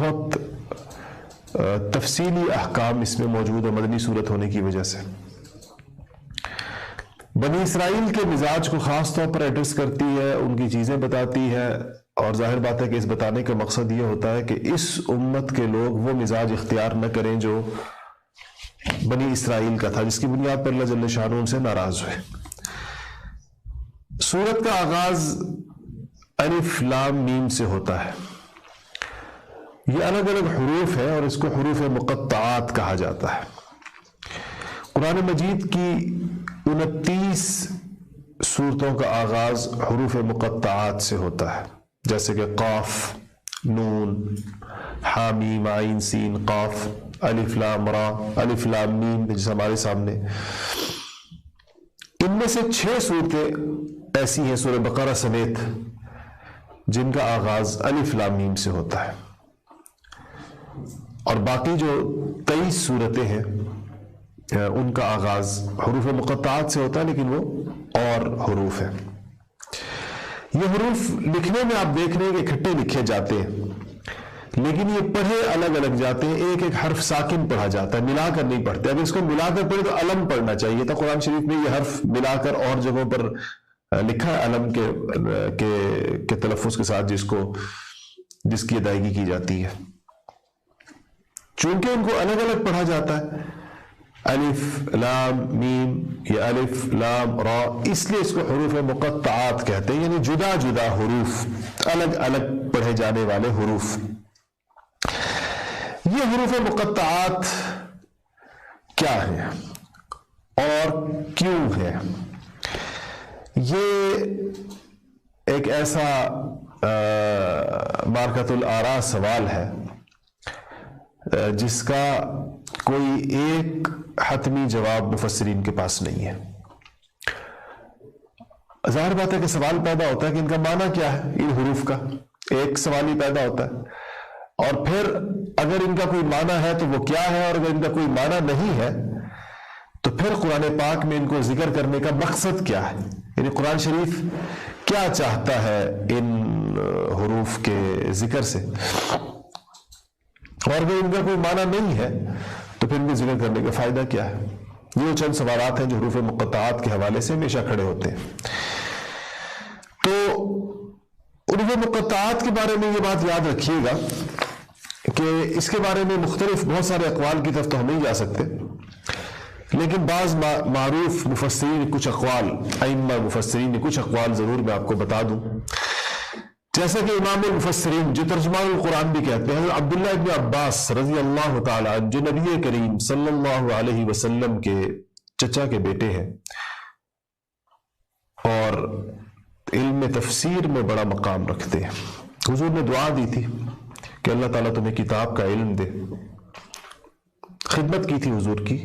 بہت تفصیلی احکام اس میں موجود ہے مدنی صورت ہونے کی وجہ سے. بنی اسرائیل کے مزاج کو خاص طور پر ایڈریس کرتی ہے، ان کی چیزیں بتاتی ہے، اور ظاہر بات ہے کہ اس بتانے کا مقصد یہ ہوتا ہے کہ اس امت کے لوگ وہ مزاج اختیار نہ کریں جو بنی اسرائیل کا تھا، جس کی بنیاد پر اللہ جل شانہ ان سے ناراض ہوئے. سورت کا آغاز الف لام میم سے ہوتا ہے. یہ الگ الگ حروف ہے اور اس کو حروف مقطعات کہا جاتا ہے. قرآن مجید کی 29 سورتوں کا آغاز حروف مقطعات سے ہوتا ہے، جیسے کہ قاف، نون، حامیم، عین، سین، قاف، الف لام را، الف لام میم جیسے ہمارے سامنے. ان میں سے 6 صورتیں ایسی ہیں سورہ بقرہ سمیت جن کا آغاز الف لام میم سے ہوتا ہے، اور باقی جو 23 صورتیں ہیں ان کا آغاز حروف مقطعات سے ہوتا ہے، لیکن وہ اور حروف ہیں. یہ حروف لکھنے میں آپ دیکھ رہے ہیں کہ اکٹھے لکھے جاتے ہیں، لیکن یہ پڑھے الگ الگ جاتے ہیں. ایک ایک حرف ساکن پڑھا جاتا ہے، ملا کر نہیں پڑھتے. اگر اس کو ملا کر پڑھے تو علم پڑھنا چاہیے تھا. قرآن شریف میں یہ حرف ملا کر اور جگہوں پر لکھا ہے علم کے تلفظ کے ساتھ جس کی ادائیگی کی جاتی ہے. چونکہ ان کو الگ الگ پڑھا جاتا ہے، الف لام میم یا الف لام را، اس لیے اس کو حروف مقطعات کہتے ہیں، یعنی جدا جدا حروف، الگ الگ پڑھے جانے والے حروف. یہ حروف مقطعات کیا ہیں اور کیوں ہیں؟ یہ ایک ایسا مارکۃ الآراء سوال ہے جس کا کوئی ایک حتمی جواب مفسرین کے پاس نہیں ہے. ظاہر بات ہے کہ سوال پیدا ہوتا ہے کہ ان کا معنی کیا ہے. ان حروف کا ایک سوال ہی پیدا ہوتا ہے، اور پھر اگر ان کا کوئی معنی ہے تو وہ کیا ہے، اور اگر ان کا کوئی معنی نہیں ہے تو پھر قرآن پاک میں ان کو ذکر کرنے کا مقصد کیا ہے، یعنی قرآن شریف کیا چاہتا ہے ان حروف کے ذکر سے. اور اگر ان کا کوئی معنی نہیں ہے تو پھر ان کے ذکر کرنے کا فائدہ کیا ہے. یہ چند سوالات ہیں جو حروف مقطعات کے حوالے سے ہمیشہ کھڑے ہوتے ہیں. تو حروف مقطعات کے بارے میں یہ بات یاد رکھیے گا کہ اس کے بارے میں مختلف بہت سارے اقوال کی طرف تو ہم نہیں جا سکتے، لیکن بعض معروف مفسرین کچھ اقوال، ائمہ مفسرین کچھ اقوال ضرور میں آپ کو بتا دوں. جیسا کہ امام المفسرین جو ترجمان القرآن بھی کہتے ہیں، عبداللہ ابن عباس رضی اللہ تعالی عنہ، جو نبی کریم صلی اللہ علیہ وسلم کے چچا کے بیٹے ہیں اور علم تفسیر میں بڑا مقام رکھتے ہیں. حضور نے دعا دی تھی کہ اللہ تعالیٰ تمہیں کتاب کا علم دے. خدمت کی تھی حضور کی،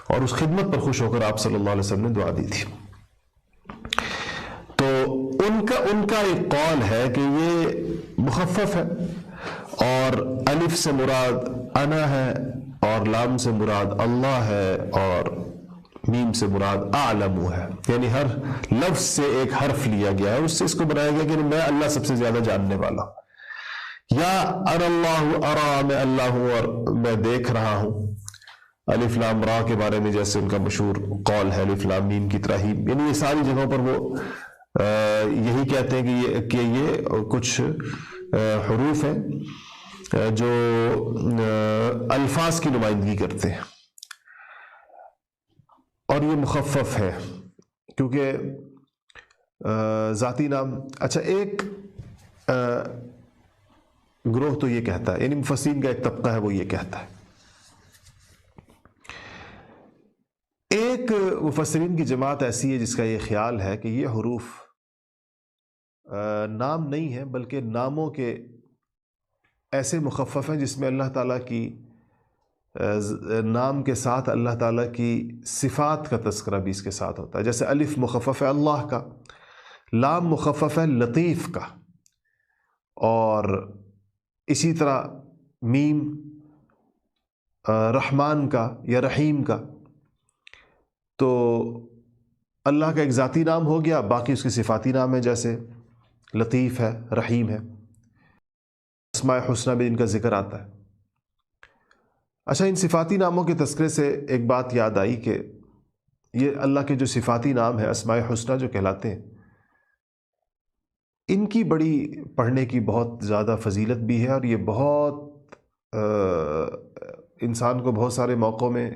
اور اس خدمت پر خوش ہو کر آپ صلی اللہ علیہ وسلم نے دعا دی تھی. تو ان کا ایک قول ہے کہ یہ مخفف ہے، اور الف سے مراد انا ہے، اور لام سے مراد اللہ ہے، اور میم سے مراد اعلم ہے، یعنی ہر لفظ سے ایک حرف لیا گیا ہے، اس سے اس کو بنایا گیا کہ میں اللہ سب سے زیادہ جاننے والا ہوں. یا انا اللہ ارا، میں اللہ ہوں اور میں دیکھ رہا ہوں. الف لام را کے بارے میں جیسے ان کا مشہور قول ہے الف لام میم کی طرح ہی، یعنی یہ ساری جگہوں پر وہ یہی کہتے ہیں کہ یہ کچھ حروف ہیں جو الفاظ کی نمائندگی کرتے ہیں، اور یہ مخفف ہے کیونکہ ذاتی نام. اچھا، ایک گروہ تو یہ کہتا ہے، یعنی مفسرین کا ایک طبقہ ہے وہ یہ کہتا ہے. ایک مفسرین کی جماعت ایسی ہے جس کا یہ خیال ہے کہ یہ حروف نام نہیں ہیں بلکہ ناموں کے ایسے مخفف ہیں جس میں اللہ تعالیٰ کی نام کے ساتھ اللہ تعالیٰ کی صفات کا تذکرہ بھی اس کے ساتھ ہوتا ہے. جیسے الف مخفف ہے اللہ کا، لام مخفف ہے لطیف کا، اور اسی طرح میم رحمان کا یا رحیم کا. تو اللہ کا ایک ذاتی نام ہو گیا، باقی اس کے صفاتی نام ہے، جیسے لطیف ہے، رحیم ہے. اسماء حسنہ میں ان کا ذکر آتا ہے۔ اچھا، ان صفاتی ناموں کے تذکرے سے ایک بات یاد آئی کہ یہ اللہ کے جو صفاتی نام ہیں، اسماء حسنہ جو کہلاتے ہیں، ان کی بڑی پڑھنے کی بہت زیادہ فضیلت بھی ہے، اور یہ بہت انسان کو بہت سارے موقعوں میں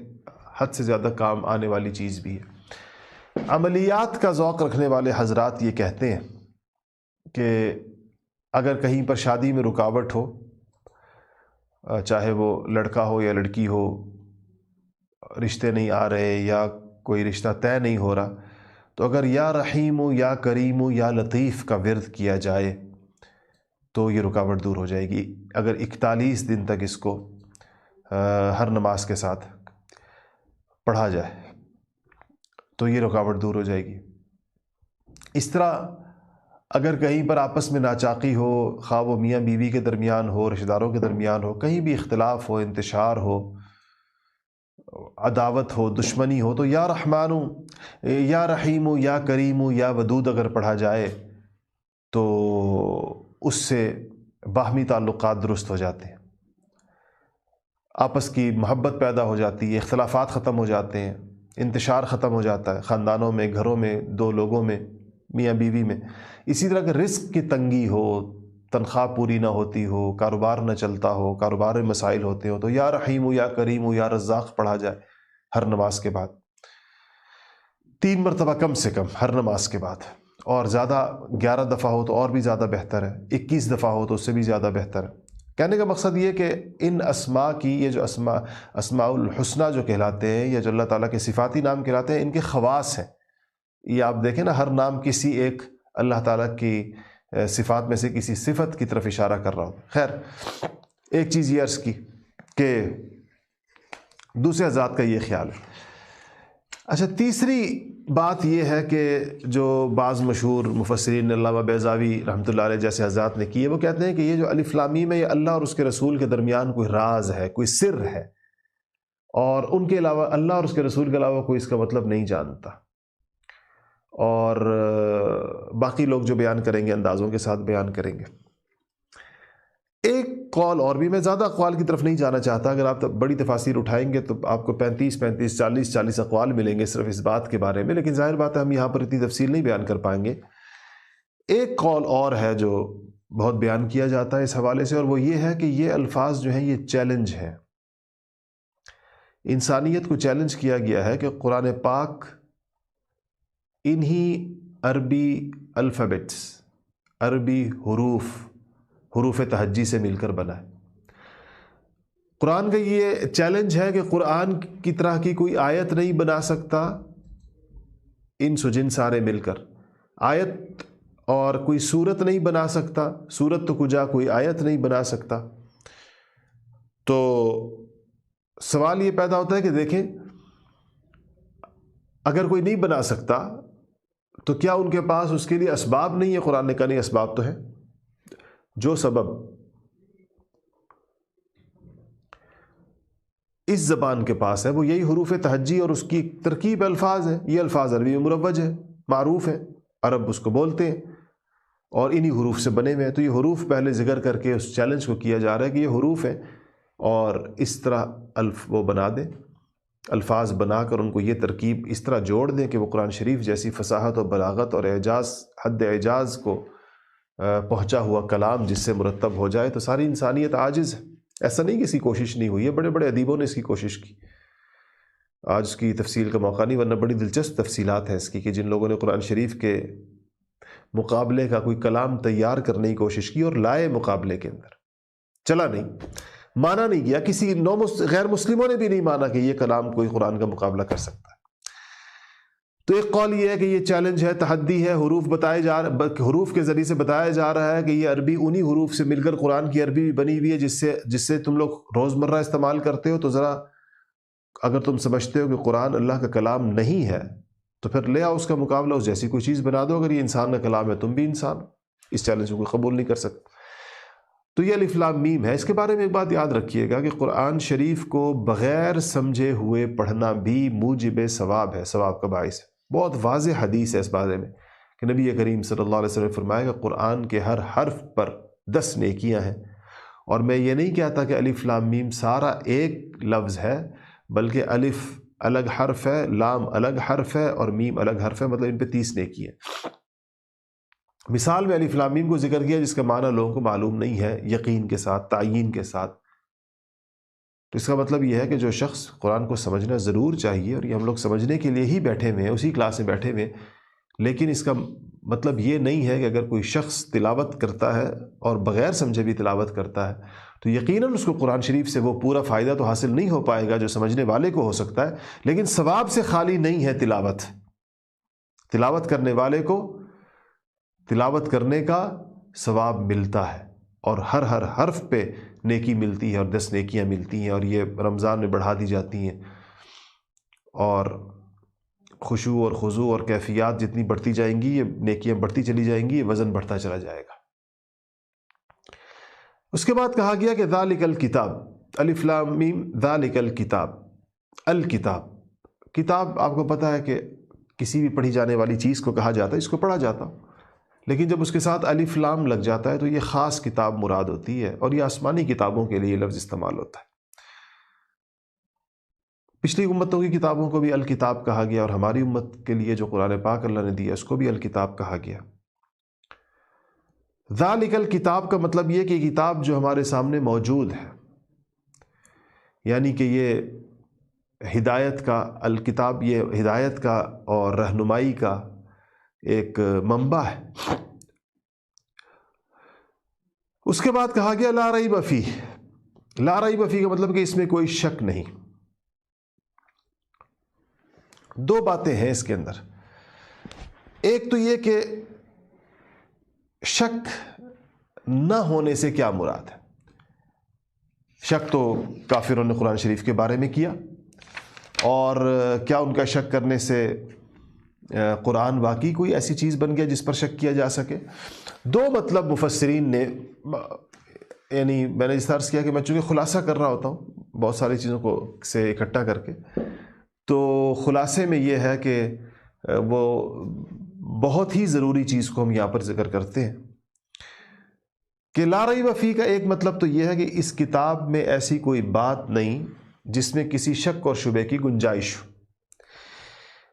حد سے زیادہ کام آنے والی چیز بھی ہے۔ عملیات کا ذوق رکھنے والے حضرات یہ کہتے ہیں کہ اگر کہیں پر شادی میں رکاوٹ ہو، چاہے وہ لڑکا ہو یا لڑکی ہو، رشتے نہیں آ رہے یا کوئی رشتہ طے نہیں ہو رہا، تو اگر یا رحیم یا کریم یا لطیف کا ورد کیا جائے تو یہ رکاوٹ دور ہو جائے گی۔ اگر 41 دن تک اس کو ہر نماز کے ساتھ پڑھا جائے تو یہ رکاوٹ دور ہو جائے گی۔ اس طرح اگر کہیں پر آپس میں ناچاقی ہو، خواہ وہ میاں بیوی کے درمیان ہو، رشتہ داروں کے درمیان ہو، کہیں بھی اختلاف ہو، انتشار ہو، عداوت ہو، دشمنی ہو، تو یا رحمان یا رحیم یا کریم یا ودود اگر پڑھا جائے تو اس سے باہمی تعلقات درست ہو جاتے ہیں، آپس کی محبت پیدا ہو جاتی ہے، اختلافات ختم ہو جاتے ہیں، انتشار ختم ہو جاتا ہے، خاندانوں میں، گھروں میں، دو لوگوں میں، میاں بیوی میں۔ اسی طرح کہ رزق کی تنگی ہو، تنخواہ پوری نہ ہوتی ہو، کاروبار نہ چلتا ہو، کاروبار میں مسائل ہوتے ہو، تو یا رحیم یا کریم یا رزاق پڑھا جائے ہر نماز کے بعد 3 مرتبہ کم سے کم ہر نماز کے بعد، اور زیادہ 11 دفعہ ہو تو اور بھی زیادہ بہتر ہے، 21 دفعہ ہو تو اس سے بھی زیادہ بہتر ہے۔ کہنے کا مقصد یہ کہ ان اسماء کی، یہ جو اسماء الحسنہ جو کہلاتے ہیں یا جو اللہ تعالیٰ کے صفاتی نام کہلاتے ہیں، ان کے خواص ہیں۔ یہ آپ دیکھیں نا، ہر نام کسی ایک اللہ تعالیٰ کی صفات میں سے کسی صفت کی طرف اشارہ کر رہا ہوں۔ خیر، ایک چیز یہ عرض کی کہ دوسرے ذات کا یہ خیال ہے۔ اچھا، تیسری بات یہ ہے کہ جو بعض مشہور مفسرین علامہ بیضاوی رحمۃ اللہ علیہ جیسے حضرات نے کی ہے، وہ کہتے ہیں کہ یہ جو الف لام میم ہے، یہ اللہ اور اس کے رسول کے درمیان کوئی راز ہے، کوئی سر ہے، اور ان کے علاوہ، اللہ اور اس کے رسول کے علاوہ کوئی اس کا مطلب نہیں جانتا، اور باقی لوگ جو بیان کریں گے اندازوں کے ساتھ بیان کریں گے۔ ایک قول اور بھی، میں زیادہ اقوال کی طرف نہیں جانا چاہتا، اگر آپ بڑی تفاسیر اٹھائیں گے تو آپ کو 35 40 اقوال ملیں گے صرف اس بات کے بارے میں، لیکن ظاہر بات ہے ہم یہاں پر اتنی تفصیل نہیں بیان کر پائیں گے۔ ایک قول اور ہے جو بہت بیان کیا جاتا ہے اس حوالے سے، اور وہ یہ ہے کہ یہ الفاظ جو ہیں یہ چیلنج ہیں، انسانیت کو چیلنج کیا گیا ہے کہ قرآن پاک انہی عربی الفابیٹس، عربی حروف تہجی سے مل کر بنا ہے۔ قرآن کا یہ چیلنج ہے کہ قرآن کی طرح کی کوئی آیت نہیں بنا سکتا انس و جن سارے مل کر، آیت اور کوئی صورت نہیں بنا سکتا، صورت تو کجا کوئی آیت نہیں بنا سکتا۔ تو سوال یہ پیدا ہوتا ہے کہ دیکھیں، اگر کوئی نہیں بنا سکتا تو کیا ان کے پاس اس کے لیے اسباب نہیں ہے؟ قرآن نے کہا نہیں، اسباب تو ہیں۔ جو سبب اس زبان کے پاس ہے وہ یہی حروف تہجی اور اس کی ترکیب الفاظ ہیں۔ یہ الفاظ عربی میں مروج ہے، معروف ہے، عرب اس کو بولتے ہیں، اور انہی حروف سے بنے ہوئے ہیں۔ تو یہ حروف پہلے ذکر کر کے اس چیلنج کو کیا جا رہا ہے کہ یہ حروف ہیں، اور اس طرح وہ بنا دیں، الفاظ بنا کر ان کو یہ ترکیب اس طرح جوڑ دیں کہ وہ قرآن شریف جیسی فصاحت اور بلاغت اور اعجاز، حد اعجاز کو پہنچا ہوا کلام جس سے مرتب ہو جائے۔ تو ساری انسانیت عاجز ہے، ایسا نہیں کہ اس کی کوشش نہیں ہوئی ہے، بڑے بڑے ادیبوں نے اس کی کوشش کی۔ آج اس کی تفصیل کا موقع نہیں، ورنہ بڑی دلچسپ تفصیلات ہیں اس کی، کہ جن لوگوں نے قرآن شریف کے مقابلے کا کوئی کلام تیار کرنے کی کوشش کی اور لائے مقابلے کے اندر، چلا نہیں، مانا نہیں گیا، کسی غیر مسلموں نے بھی نہیں مانا کہ یہ کلام کوئی قرآن کا مقابلہ کر سکتا ہے۔ تو ایک قول یہ ہے کہ یہ چیلنج ہے، تحدی ہے، حروف کے ذریعے سے بتایا جا رہا ہے کہ یہ عربی انہی حروف سے مل کر قرآن کی عربی بھی بنی ہوئی ہے جس سے تم لوگ روزمرہ استعمال کرتے ہو۔ تو ذرا اگر تم سمجھتے ہو کہ قرآن اللہ کا کلام نہیں ہے تو پھر لے آؤ اس کا مقابلہ، اس جیسی کوئی چیز بنا دو۔ اگر یہ انسان کا کلام ہے، تم بھی انسان، اس چیلنج کو قبول نہیں کر سکتے۔ تو یہ الف لام میم ہے۔ اس کے بارے میں ایک بات یاد رکھیے گا کہ قرآن شریف کو بغیر سمجھے ہوئے پڑھنا بھی موجب ثواب ہے، ثواب کا باعث ہے۔ بہت واضح حدیث ہے اس بارے میں کہ نبی کریم صلی اللہ علیہ وسلم نے فرمایا کہ قرآن کے ہر حرف پر 10 نیکیاں ہیں، اور میں یہ نہیں کہتا کہ الف لام میم سارا ایک لفظ ہے، بلکہ الف الگ حرف ہے، لام الگ حرف ہے اور میم الگ حرف ہے، مطلب ان پہ 30 نیکی ہے۔ مثال میں الف لام میم کو ذکر کیا جس کا معنی لوگوں کو معلوم نہیں ہے یقین کے ساتھ، تعیین کے ساتھ، تو اس کا مطلب یہ ہے کہ جو شخص قرآن کو سمجھنا ضرور چاہیے، اور یہ ہم لوگ سمجھنے کے لیے ہی بیٹھے ہوئے ہیں، اسی کلاس میں بیٹھے ہوئے ہیں، لیکن اس کا مطلب یہ نہیں ہے کہ اگر کوئی شخص تلاوت کرتا ہے اور بغیر سمجھے بھی تلاوت کرتا ہے تو یقیناً اس کو قرآن شریف سے وہ پورا فائدہ تو حاصل نہیں ہو پائے گا جو سمجھنے والے کو ہو سکتا ہے، لیکن ثواب سے خالی نہیں ہے تلاوت۔ تلاوت کرنے والے کو تلاوت کرنے کا ثواب ملتا ہے، اور ہر حرف پہ نیکی ملتی ہے، اور 10 نیکیاں ملتی ہیں، اور یہ رمضان میں بڑھا دی جاتی ہیں، اور خشوع اور خضوع اور کیفیات جتنی بڑھتی جائیں گی، یہ نیکیاں بڑھتی چلی جائیں گی، یہ وزن بڑھتا چلا جائے گا۔ اس کے بعد کہا گیا کہ ذالک الکتاب، الف لام میم ذالک الکتاب، الکتاب، کتاب آپ کو پتہ ہے کہ کسی بھی پڑھی جانے والی چیز کو کہا جاتا ہے، اس کو پڑھا جاتا، لیکن جب اس کے ساتھ الف لام لگ جاتا ہے تو یہ خاص کتاب مراد ہوتی ہے، اور یہ آسمانی کتابوں کے لیے یہ لفظ استعمال ہوتا ہے۔ پچھلی امتوں کی کتابوں کو بھی الکتاب کہا گیا، اور ہماری امت کے لیے جو قرآن پاک اللہ نے دیا اس کو بھی الکتاب کہا گیا۔ ذالک الکتاب کا مطلب یہ کہ کتاب جو ہمارے سامنے موجود ہے، یعنی کہ یہ ہدایت کا، الکتاب یہ ہدایت کا اور رہنمائی کا ایک منبع ہے۔ اس کے بعد کہا گیا لا ریب فیہ، لا ریب فیہ کا مطلب کہ اس میں کوئی شک نہیں۔ دو باتیں ہیں اس کے اندر، ایک تو یہ کہ شک نہ ہونے سے کیا مراد ہے۔ شک تو کافروں نے قرآن شریف کے بارے میں کیا، اور کیا ان کا شک کرنے سے قرآن واقعی کوئی ایسی چیز بن گیا جس پر شک کیا جا سکے؟ دو مطلب مفسرین نے، یعنی میں نے اس طرح کیا کہ میں چونکہ خلاصہ کر رہا ہوتا ہوں بہت ساری چیزوں کو سے اکٹھا کر کے، تو خلاصے میں یہ ہے کہ وہ بہت ہی ضروری چیز کو ہم یہاں پر ذکر کرتے ہیں کہ لا ریب فیہ کا ایک مطلب تو یہ ہے کہ اس کتاب میں ایسی کوئی بات نہیں جس میں کسی شک اور شبے کی گنجائش ہو۔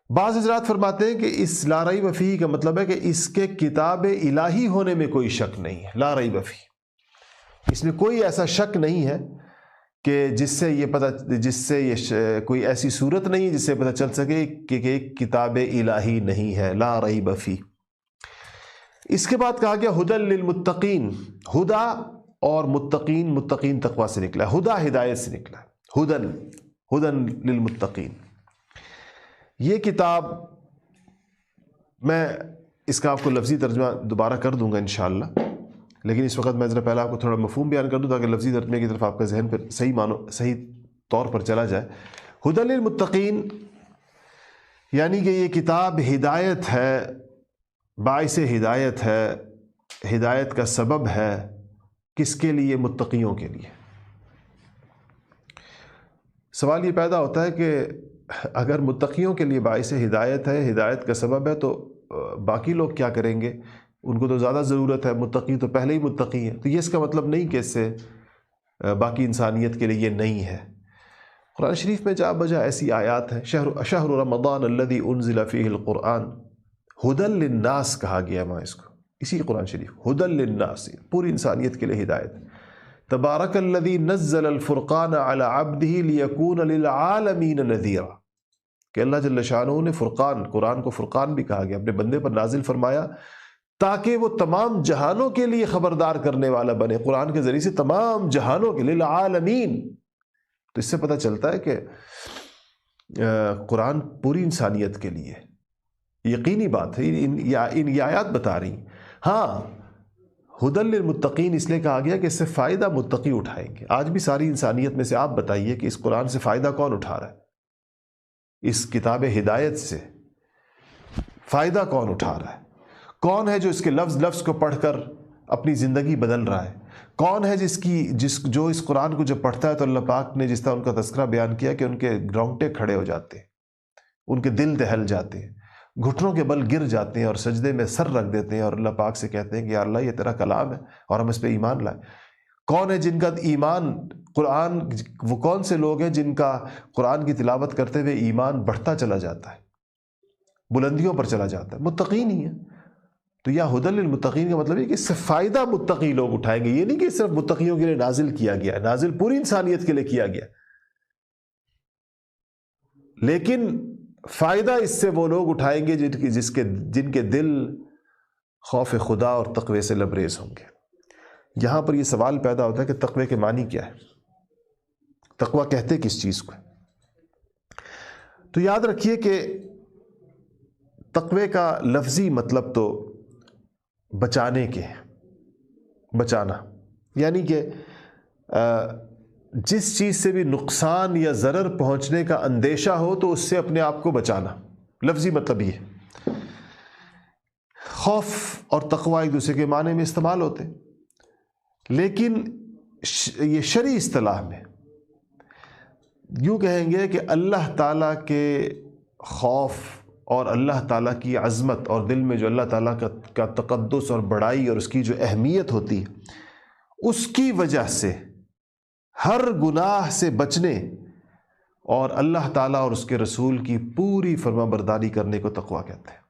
بعض حضرات فرماتے ہیں کہ اس لا ریب فیہ کا مطلب ہے کہ اس کے کتاب الہی ہونے میں کوئی شک نہیں ہے۔ لا ریب فیہ، اس میں کوئی ایسا شک نہیں ہے کہ جس سے یہ کوئی ایسی صورت نہیں ہے جس سے پتہ چل سکے کہ ایک کتاب الہی نہیں ہے۔ لا ریب فیہ۔ اس کے بعد کہا گیا ھدی للمتقین، ہدا اور متقین، متقین تقوی سے نکلا ہے، ہدا ہدایت سے نکلا ہے، ھدی للمتقین۔ یہ کتاب، میں اس کا آپ کو لفظی ترجمہ دوبارہ کر دوں گا انشاءاللہ، لیکن اس وقت میں ذرا پہلے آپ کو تھوڑا مفہوم بیان کر دوں تاکہ لفظی ترجمے کی طرف آپ کا ذہن پھر صحیح طور پر چلا جائے۔ ھدی للمتقین یعنی کہ یہ کتاب ہدایت ہے، باعث ہدایت ہے، ہدایت کا سبب ہے، کس کے لیے؟ متقیوں کے لیے۔ سوال یہ پیدا ہوتا ہے کہ اگر متقیوں کے لیے باعث ہدایت ہے، ہدایت کا سبب ہے، تو باقی لوگ کیا کریں گے؟ ان کو تو زیادہ ضرورت ہے، متقی تو پہلے ہی متقی ہیں، تو یہ اس کا مطلب نہیں کہ اس سے باقی انسانیت کے لیے یہ نہیں ہے۔ قرآن شریف میں جا بجا ایسی آیات ہیں، شہر رمضان الذی انزل فیہ القرآن ھدی للناس کہا گیا وہاں اس کو، اسی قرآن شریف ھدی للناس، پوری انسانیت کے لیے ہدایت۔ تبارک الذی نزل الفرقان علی عبدہ لیکون للعالمین نذیرا، کہ اللہ جل شانہ نے فرقان، قرآن کو فرقان بھی کہا گیا، اپنے بندے پر نازل فرمایا تاکہ وہ تمام جہانوں کے لیے خبردار کرنے والا بنے، قرآن کے ذریعے سے تمام جہانوں کے لیے، للعالمین۔ تو اس سے پتہ چلتا ہے کہ قرآن پوری انسانیت کے لیے، یقینی بات ہے، ان آیات بتا رہی ہیں۔ ہاں، ھدی للمتقین اس لیے کہا گیا کہ اس سے فائدہ متقی اٹھائیں گے۔ آج بھی ساری انسانیت میں سے آپ بتائیے کہ اس قرآن سے فائدہ کون اٹھا رہا ہے؟ اس کتاب ہدایت سے فائدہ کون اٹھا رہا ہے؟ کون ہے جو اس کے لفظ کو پڑھ کر اپنی زندگی بدل رہا ہے؟ کون ہے جو اس قرآن کو جب پڑھتا ہے تو اللہ پاک نے جس طرح ان کا تذکرہ بیان کیا کہ ان کے رونگٹے کھڑے ہو جاتے ہیں، ان کے دل دہل جاتے ہیں، گھٹنوں کے بل گر جاتے ہیں اور سجدے میں سر رکھ دیتے ہیں اور اللہ پاک سے کہتے ہیں کہ یا اللہ یہ تیرا کلام ہے اور ہم اس پہ ایمان لائیں۔ کون ہے جن کا ایمان قرآن، وہ کون سے لوگ ہیں جن کا قرآن کی تلاوت کرتے ہوئے ایمان بڑھتا چلا جاتا ہے، بلندیوں پر چلا جاتا ہے؟ متقین ہی ہیں۔ تو یا ہدی للمتقین کا مطلب ہے کہ اس سے فائدہ متقی لوگ اٹھائیں گے، یہ نہیں کہ صرف متقیوں کے لیے نازل کیا گیا، نازل پوری انسانیت کے لیے کیا گیا، لیکن فائدہ اس سے وہ لوگ اٹھائیں گے جن کے دل خوف خدا اور تقوی سے لبریز ہوں گے۔ یہاں پر یہ سوال پیدا ہوتا ہے کہ تقوی کے معنی کیا ہے؟ تقوی کہتے کس چیز کو ہے؟ تو یاد رکھیے کہ تقوی کا لفظی مطلب تو بچانے کے ہے، بچانا، یعنی کہ جس چیز سے بھی نقصان یا ضرر پہنچنے کا اندیشہ ہو تو اس سے اپنے آپ کو بچانا، لفظی مطلب یہ۔ خوف اور تقوی ایک دوسرے کے معنی میں استعمال ہوتے، لیکن یہ شرعی اصطلاح میں یوں کہیں گے کہ اللہ تعالیٰ کے خوف اور اللہ تعالیٰ کی عظمت اور دل میں جو اللہ تعالیٰ کا تقدس اور بڑائی اور اس کی جو اہمیت ہوتی ہے، اس کی وجہ سے ہر گناہ سے بچنے اور اللہ تعالیٰ اور اس کے رسول کی پوری فرما برداری کرنے کو تقوی کہتے ہیں۔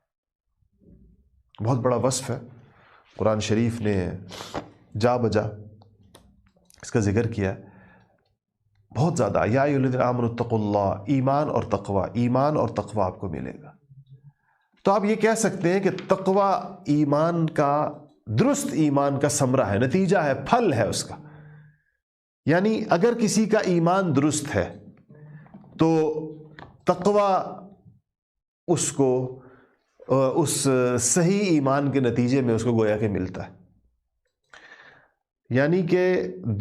بہت بڑا وصف ہے، قرآن شریف نے جا بجا اس کا ذکر کیا ہے بہت زیادہ۔ یا ایھا الذین آمنوا اتقوا اللہ، ایمان اور تقوی، ایمان اور تقوی آپ کو ملے گا۔ تو آپ یہ کہہ سکتے ہیں کہ تقوی ایمان کا، درست ایمان کا ثمرہ ہے، نتیجہ ہے، پھل ہے اس کا۔ یعنی اگر کسی کا ایمان درست ہے تو تقوی اس کو اس صحیح ایمان کے نتیجے میں اس کو گویا کہ ملتا ہے۔ یعنی کہ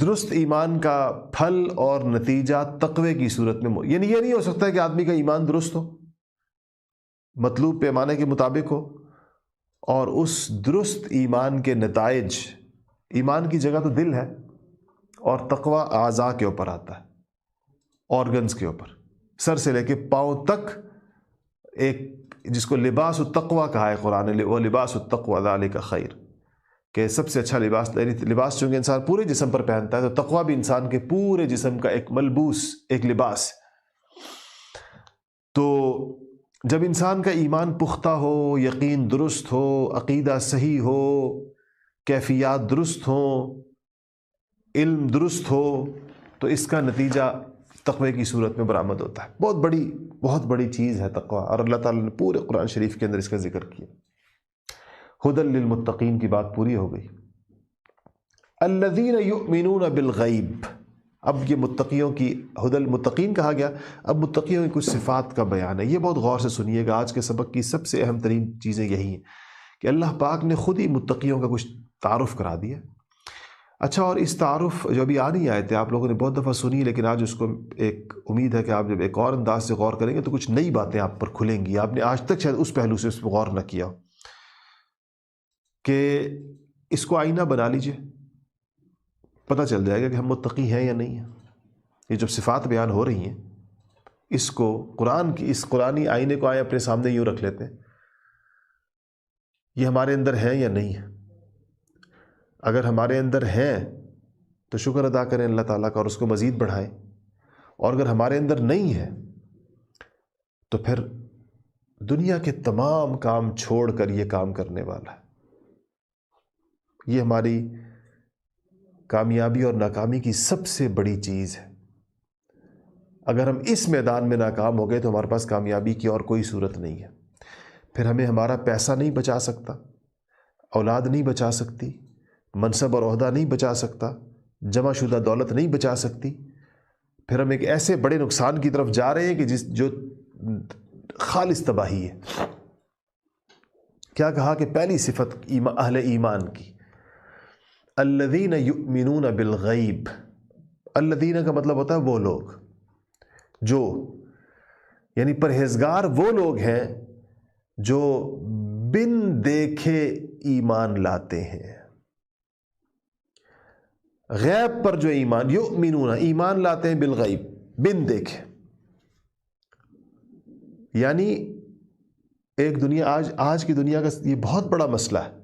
درست ایمان کا پھل اور نتیجہ تقوی کی صورت میں، یعنی یہ نہیں ہو سکتا ہے کہ آدمی کا ایمان درست ہو، مطلوب پیمانے کے مطابق ہو، اور اس درست ایمان کے نتائج، ایمان کی جگہ تو دل ہے، اور تقوی اعضاء کے اوپر آتا ہے، آرگنز کے اوپر، سر سے لے کے پاؤں تک، ایک جس کو لباس التقوی کہا ہے قرآن نے، وہ لباس التقوی ذالک خیر، کہ سب سے اچھا لباس چونکہ انسان پورے جسم پر پہنتا ہے، تو تقوی بھی انسان کے پورے جسم کا ایک ملبوس، ایک لباس ہے۔ تو جب انسان کا ایمان پختہ ہو، یقین درست ہو، عقیدہ صحیح ہو، کیفیات درست ہوں، علم درست ہو، تو اس کا نتیجہ تقوی کی صورت میں برآمد ہوتا ہے۔ بہت بڑی چیز ہے تقوی، اور اللہ تعالیٰ نے پورے قرآن شریف کے اندر اس کا ذکر کیا۔ ھدی للمتقین کی بات پوری ہو گئی۔ الذین یؤمنون بالغیب، اب یہ متقیوں کی ھدی المتقین کہا گیا، اب متقیوں کی کچھ صفات کا بیان ہے۔ یہ بہت غور سے سنیے گا، آج کے سبق کی سب سے اہم ترین چیزیں یہی ہیں کہ اللہ پاک نے خود ہی متقیوں کا کچھ تعارف کرا دیا۔ اچھا، اور اس تعارف جو ابھی آ نہیں آئے تھے، آپ لوگوں نے بہت دفعہ سنی، لیکن آج اس کو ایک امید ہے کہ آپ جب ایک اور انداز سے غور کریں گے تو کچھ نئی باتیں آپ پر کھلیں گی، آپ نے آج تک شاید اس پہلو سے اس پہ غور نہ کیا ہو، کہ اس کو آئینہ بنا لیجئے، پتہ چل جائے گا کہ ہم متقی ہیں یا نہیں ہیں۔ یہ جب صفات بیان ہو رہی ہیں، اس کو اس قرآنی آئینے کو آئے اپنے سامنے یوں رکھ لیتے ہیں، یہ ہمارے اندر ہیں یا نہیں ہے؟ اگر ہمارے اندر ہیں تو شکر ادا کریں اللہ تعالیٰ کا اور اس کو مزید بڑھائیں، اور اگر ہمارے اندر نہیں ہے تو پھر دنیا کے تمام کام چھوڑ کر یہ کام کرنے والا ہے۔ یہ ہماری کامیابی اور ناکامی کی سب سے بڑی چیز ہے۔ اگر ہم اس میدان میں ناکام ہو گئے تو ہمارے پاس کامیابی کی اور کوئی صورت نہیں ہے۔ پھر ہمیں ہمارا پیسہ نہیں بچا سکتا، اولاد نہیں بچا سکتی، منصب اور عہدہ نہیں بچا سکتا، جمع شدہ دولت نہیں بچا سکتی۔ پھر ہم ایک ایسے بڑے نقصان کی طرف جا رہے ہیں کہ جو خالص تباہی ہے۔ کیا کہا کہ پہلی صفت اہل ایمان کی، الذین یؤمنون بالغیب۔ الذین کا مطلب ہوتا ہے وہ لوگ جو، یعنی پرہیزگار وہ لوگ ہیں جو بن دیکھے ایمان لاتے ہیں۔ غیب پر جو ایمان، یؤمنون ایمان لاتے ہیں، بالغیب بن دیکھے، یعنی ایک دنیا، آج کی دنیا کا یہ بہت بڑا مسئلہ ہے۔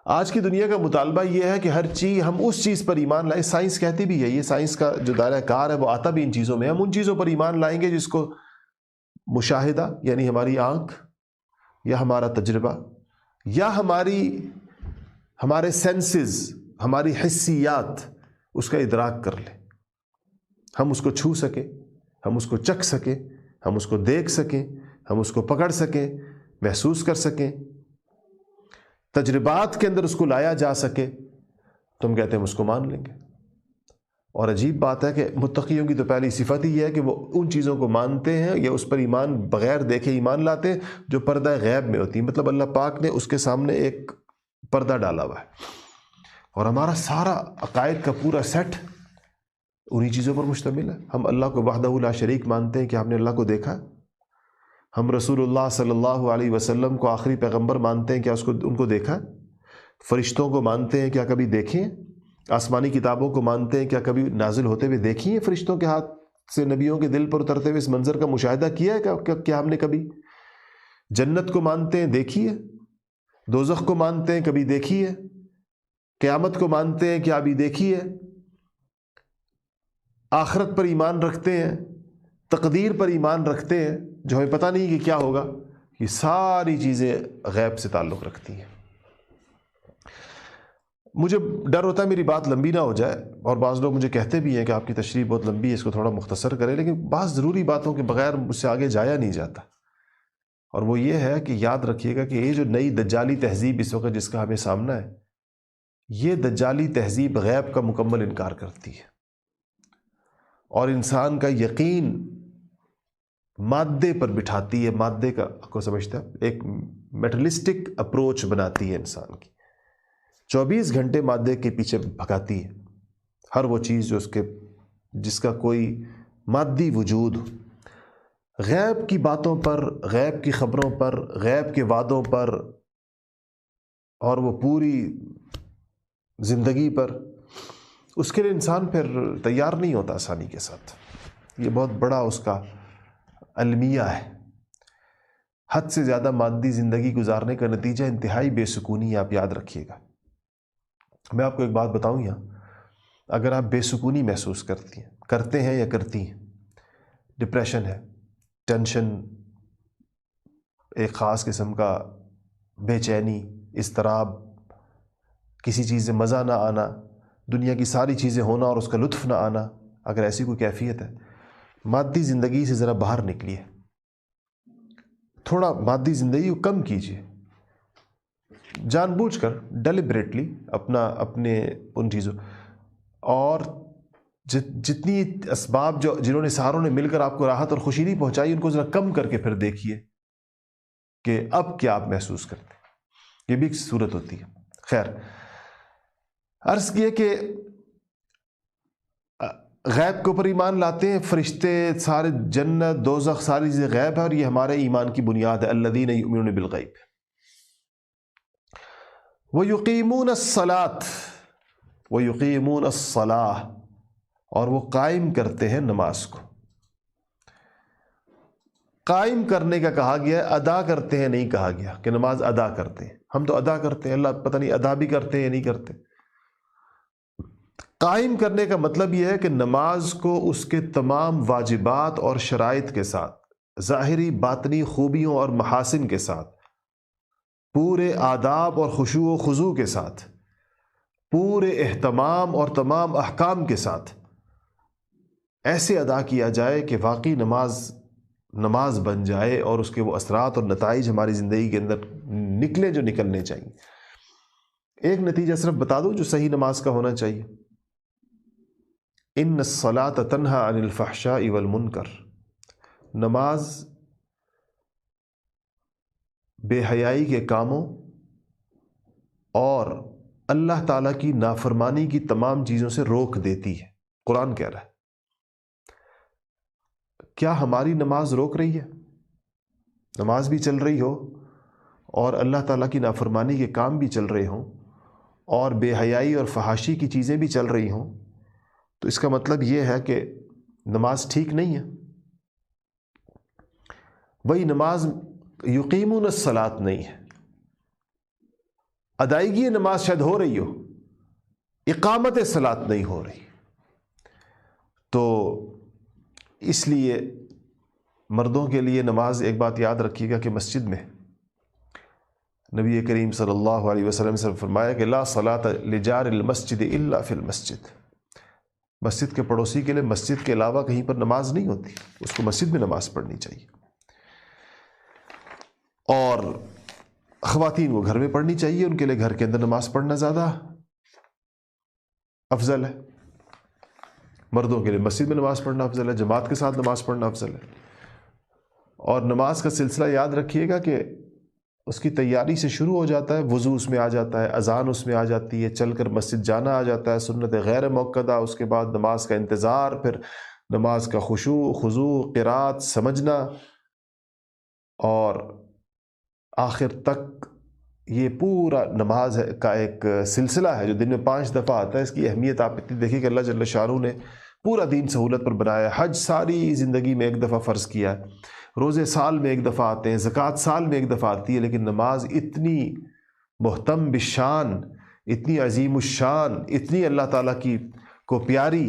آج کی دنیا کا مطالبہ یہ ہے کہ ہر چیز ہم اس چیز پر ایمان لائیں. سائنس کہتی بھی ہے, یہ سائنس کا جو دائرہ کار ہے وہ آتا بھی ان چیزوں میں. ہم ان چیزوں پر ایمان لائیں گے جس کو مشاہدہ یعنی ہماری آنکھ یا ہمارا تجربہ یا ہمارے سینسز, ہماری حسیات اس کا ادراک کر لیں. ہم اس کو چھو سکیں, ہم اس کو چکھ سکیں, ہم اس کو دیکھ سکیں, ہم اس کو پکڑ سکیں, محسوس کر سکیں, تجربات کے اندر اس کو لایا جا سکے, تو ہم کہتے ہیں ہم اس کو مان لیں گے. اور عجیب بات ہے کہ متقیوں کی تو پہلی صفت ہی ہے کہ وہ ان چیزوں کو مانتے ہیں یا اس پر ایمان بغیر دیکھے ایمان لاتے ہیں جو پردہ غیب میں ہوتی ہیں. مطلب اللہ پاک نے اس کے سامنے ایک پردہ ڈالا ہوا ہے, اور ہمارا سارا عقائد کا پورا سیٹ انہی چیزوں پر مشتمل ہے. ہم اللہ کو وحدہ لا شریک مانتے ہیں کہ ہم نے اللہ کو دیکھا. ہم رسول اللہ صلی اللہ علیہ وسلم کو آخری پیغمبر مانتے ہیں, کیا ان کو دیکھا. فرشتوں کو مانتے ہیں, کیا کبھی دیکھیں. آسمانی کتابوں کو مانتے ہیں, کیا کبھی نازل ہوتے ہوئے دیکھی ہیں. فرشتوں کے ہاتھ سے نبیوں کے دل پر اترتے ہوئے اس منظر کا مشاہدہ کیا ہے کیا ہم نے کبھی. جنت کو مانتے ہیں, دیکھی ہے. دوزخ کو مانتے ہیں, کبھی دیکھی ہے. قیامت کو مانتے ہیں, کیا ابھی دیکھی ہے. آخرت پر ایمان رکھتے ہیں, تقدیر پر ایمان رکھتے ہیں جو ہمیں پتہ نہیں کہ کیا ہوگا. یہ ساری چیزیں غیب سے تعلق رکھتی ہیں. مجھے ڈر ہوتا ہے میری بات لمبی نہ ہو جائے, اور بعض لوگ مجھے کہتے بھی ہیں کہ آپ کی تشریح بہت لمبی ہے, اس کو تھوڑا مختصر کریں, لیکن بعض ضروری باتوں کے بغیر مجھ سے آگے جایا نہیں جاتا. اور وہ یہ ہے کہ یاد رکھیے گا کہ یہ جو نئی دجالی تہذیب اس وقت جس کا ہمیں سامنا ہے, یہ دجالی تہذیب غیب کا مکمل انکار کرتی ہے, اور انسان کا یقین مادے پر بٹھاتی ہے. مادے کا کو سمجھتا ہے, ایک میٹرلسٹک اپروچ بناتی ہے انسان کی. 24 گھنٹے مادے کے پیچھے بھگاتی ہے. ہر وہ چیز جو جس کا کوئی مادی وجود ہو. غیب کی باتوں پر, غیب کی خبروں پر, غیب کے وعدوں پر, اور وہ پوری زندگی پر, اس کے لیے انسان پھر تیار نہیں ہوتا آسانی کے ساتھ. یہ بہت بڑا اس کا المیہ ہے. حد سے زیادہ مادی زندگی گزارنے کا نتیجہ انتہائی بے سکونی ہے. آپ یاد رکھیے گا. میں آپ کو ایک بات بتاؤں یہاں, اگر آپ بے سکونی محسوس کرتے ہیں یا کرتی ہیں, ڈپریشن ہے, ٹینشن, ایک خاص قسم کا بے چینی, اضطراب, کسی چیز سے مزہ نہ آنا, دنیا کی ساری چیزیں ہونا اور اس کا لطف نہ آنا, اگر ایسی کوئی کیفیت ہے, مادی زندگی سے ذرا باہر نکلیے. تھوڑا مادی زندگی کو کم کیجیے, جان بوجھ کر, ڈیلیبریٹلی اپنے ان چیزوں, اور جتنی اسباب جنہوں نے سہاروں نے مل کر آپ کو راحت اور خوشی نہیں پہنچائی, ان کو ذرا کم کر کے پھر دیکھیے کہ اب کیا آپ محسوس کرتے ہیں. یہ بھی ایک صورت ہوتی ہے. خیر, عرض کیے کہ غیب کے اوپر ایمان لاتے ہیں. فرشتے, سارے, جنت, دوزخ, ساری چیزیں غیب ہے, اور یہ ہمارے ایمان کی بنیاد ہے. الذین یؤمنون بالغیب وَيُقِيمُونَ الصَّلَاةَ وَيُقِيمُونَ الصَّلَاةَ, اور وہ قائم کرتے ہیں نماز کو. قائم کرنے کا کہا گیا ہے, ادا کرتے ہیں نہیں کہا گیا کہ نماز ادا کرتے ہیں. ہم تو ادا کرتے ہیں, اللہ پتہ نہیں ادا بھی کرتے ہیں یا نہیں کرتے. قائم کرنے کا مطلب یہ ہے کہ نماز کو اس کے تمام واجبات اور شرائط کے ساتھ, ظاہری باطنی خوبیوں اور محاسن کے ساتھ, پورے آداب اور خشوع و خضوع کے ساتھ, پورے اہتمام اور تمام احکام کے ساتھ ایسے ادا کیا جائے کہ واقعی نماز بن جائے, اور اس کے وہ اثرات اور نتائج ہماری زندگی کے اندر نکلے جو نکلنے چاہیے. ایک نتیجہ صرف بتا دوں جو صحیح نماز کا ہونا چاہیے. ان الصلاۃ تنہی عن الفحشاء والمنکر, نماز بے حیائی کے کاموں اور اللہ تعالیٰ کی نافرمانی کی تمام چیزوں سے روک دیتی ہے. قرآن کہہ رہا ہے. کیا ہماری نماز روک رہی ہے؟ نماز بھی چل رہی ہو اور اللہ تعالیٰ کی نافرمانی کے کام بھی چل رہے ہوں اور بے حیائی اور فحاشی کی چیزیں بھی چل رہی ہوں, تو اس کا مطلب یہ ہے کہ نماز ٹھیک نہیں ہے. وہی نماز یقیمون الصلاۃ نہیں ہے. ادائیگی نماز شاید ہو رہی ہو، اقامت صلاۃ نہیں ہو رہی. تو اس لیے مردوں کے لیے نماز، ایک بات یاد رکھیے گا کہ مسجد میں نبی کریم صلی اللہ علیہ وسلم سے فرمایا کہ لا صلاۃ لجار المسجد الا فی المسجد. مسجد کے پڑوسی کے لیے مسجد کے علاوہ کہیں پر نماز نہیں ہوتی، اس کو مسجد میں نماز پڑھنی چاہیے. اور خواتین کو گھر میں پڑھنی چاہیے، ان کے لیے گھر کے اندر نماز پڑھنا زیادہ افضل ہے. مردوں کے لیے مسجد میں نماز پڑھنا افضل ہے، جماعت کے ساتھ نماز پڑھنا افضل ہے. اور نماز کا سلسلہ یاد رکھیے گا کہ اس کی تیاری سے شروع ہو جاتا ہے، وضو اس میں آ جاتا ہے، اذان اس میں آ جاتی ہے، چل کر مسجد جانا آ جاتا ہے، سنت غیر موقدہ، اس کے بعد نماز کا انتظار، پھر نماز کا خضوع، قرات سمجھنا، اور آخر تک یہ پورا نماز کا ایک سلسلہ ہے جو دن میں 5 دفعہ آتا ہے. اس کی اہمیت آپ اتنی دیکھیں کہ اللہ جل شانہ نے پورا دین سہولت پر بنایا ہے. حج ساری زندگی میں ایک دفعہ فرض کیا ہے، روزے سال میں ایک دفعہ آتے ہیں، زکوٰۃ سال میں ایک دفعہ آتی ہے، لیکن نماز اتنی محتم بالشان، اتنی عظیم الشان، اتنی اللہ تعالیٰ کی کو پیاری،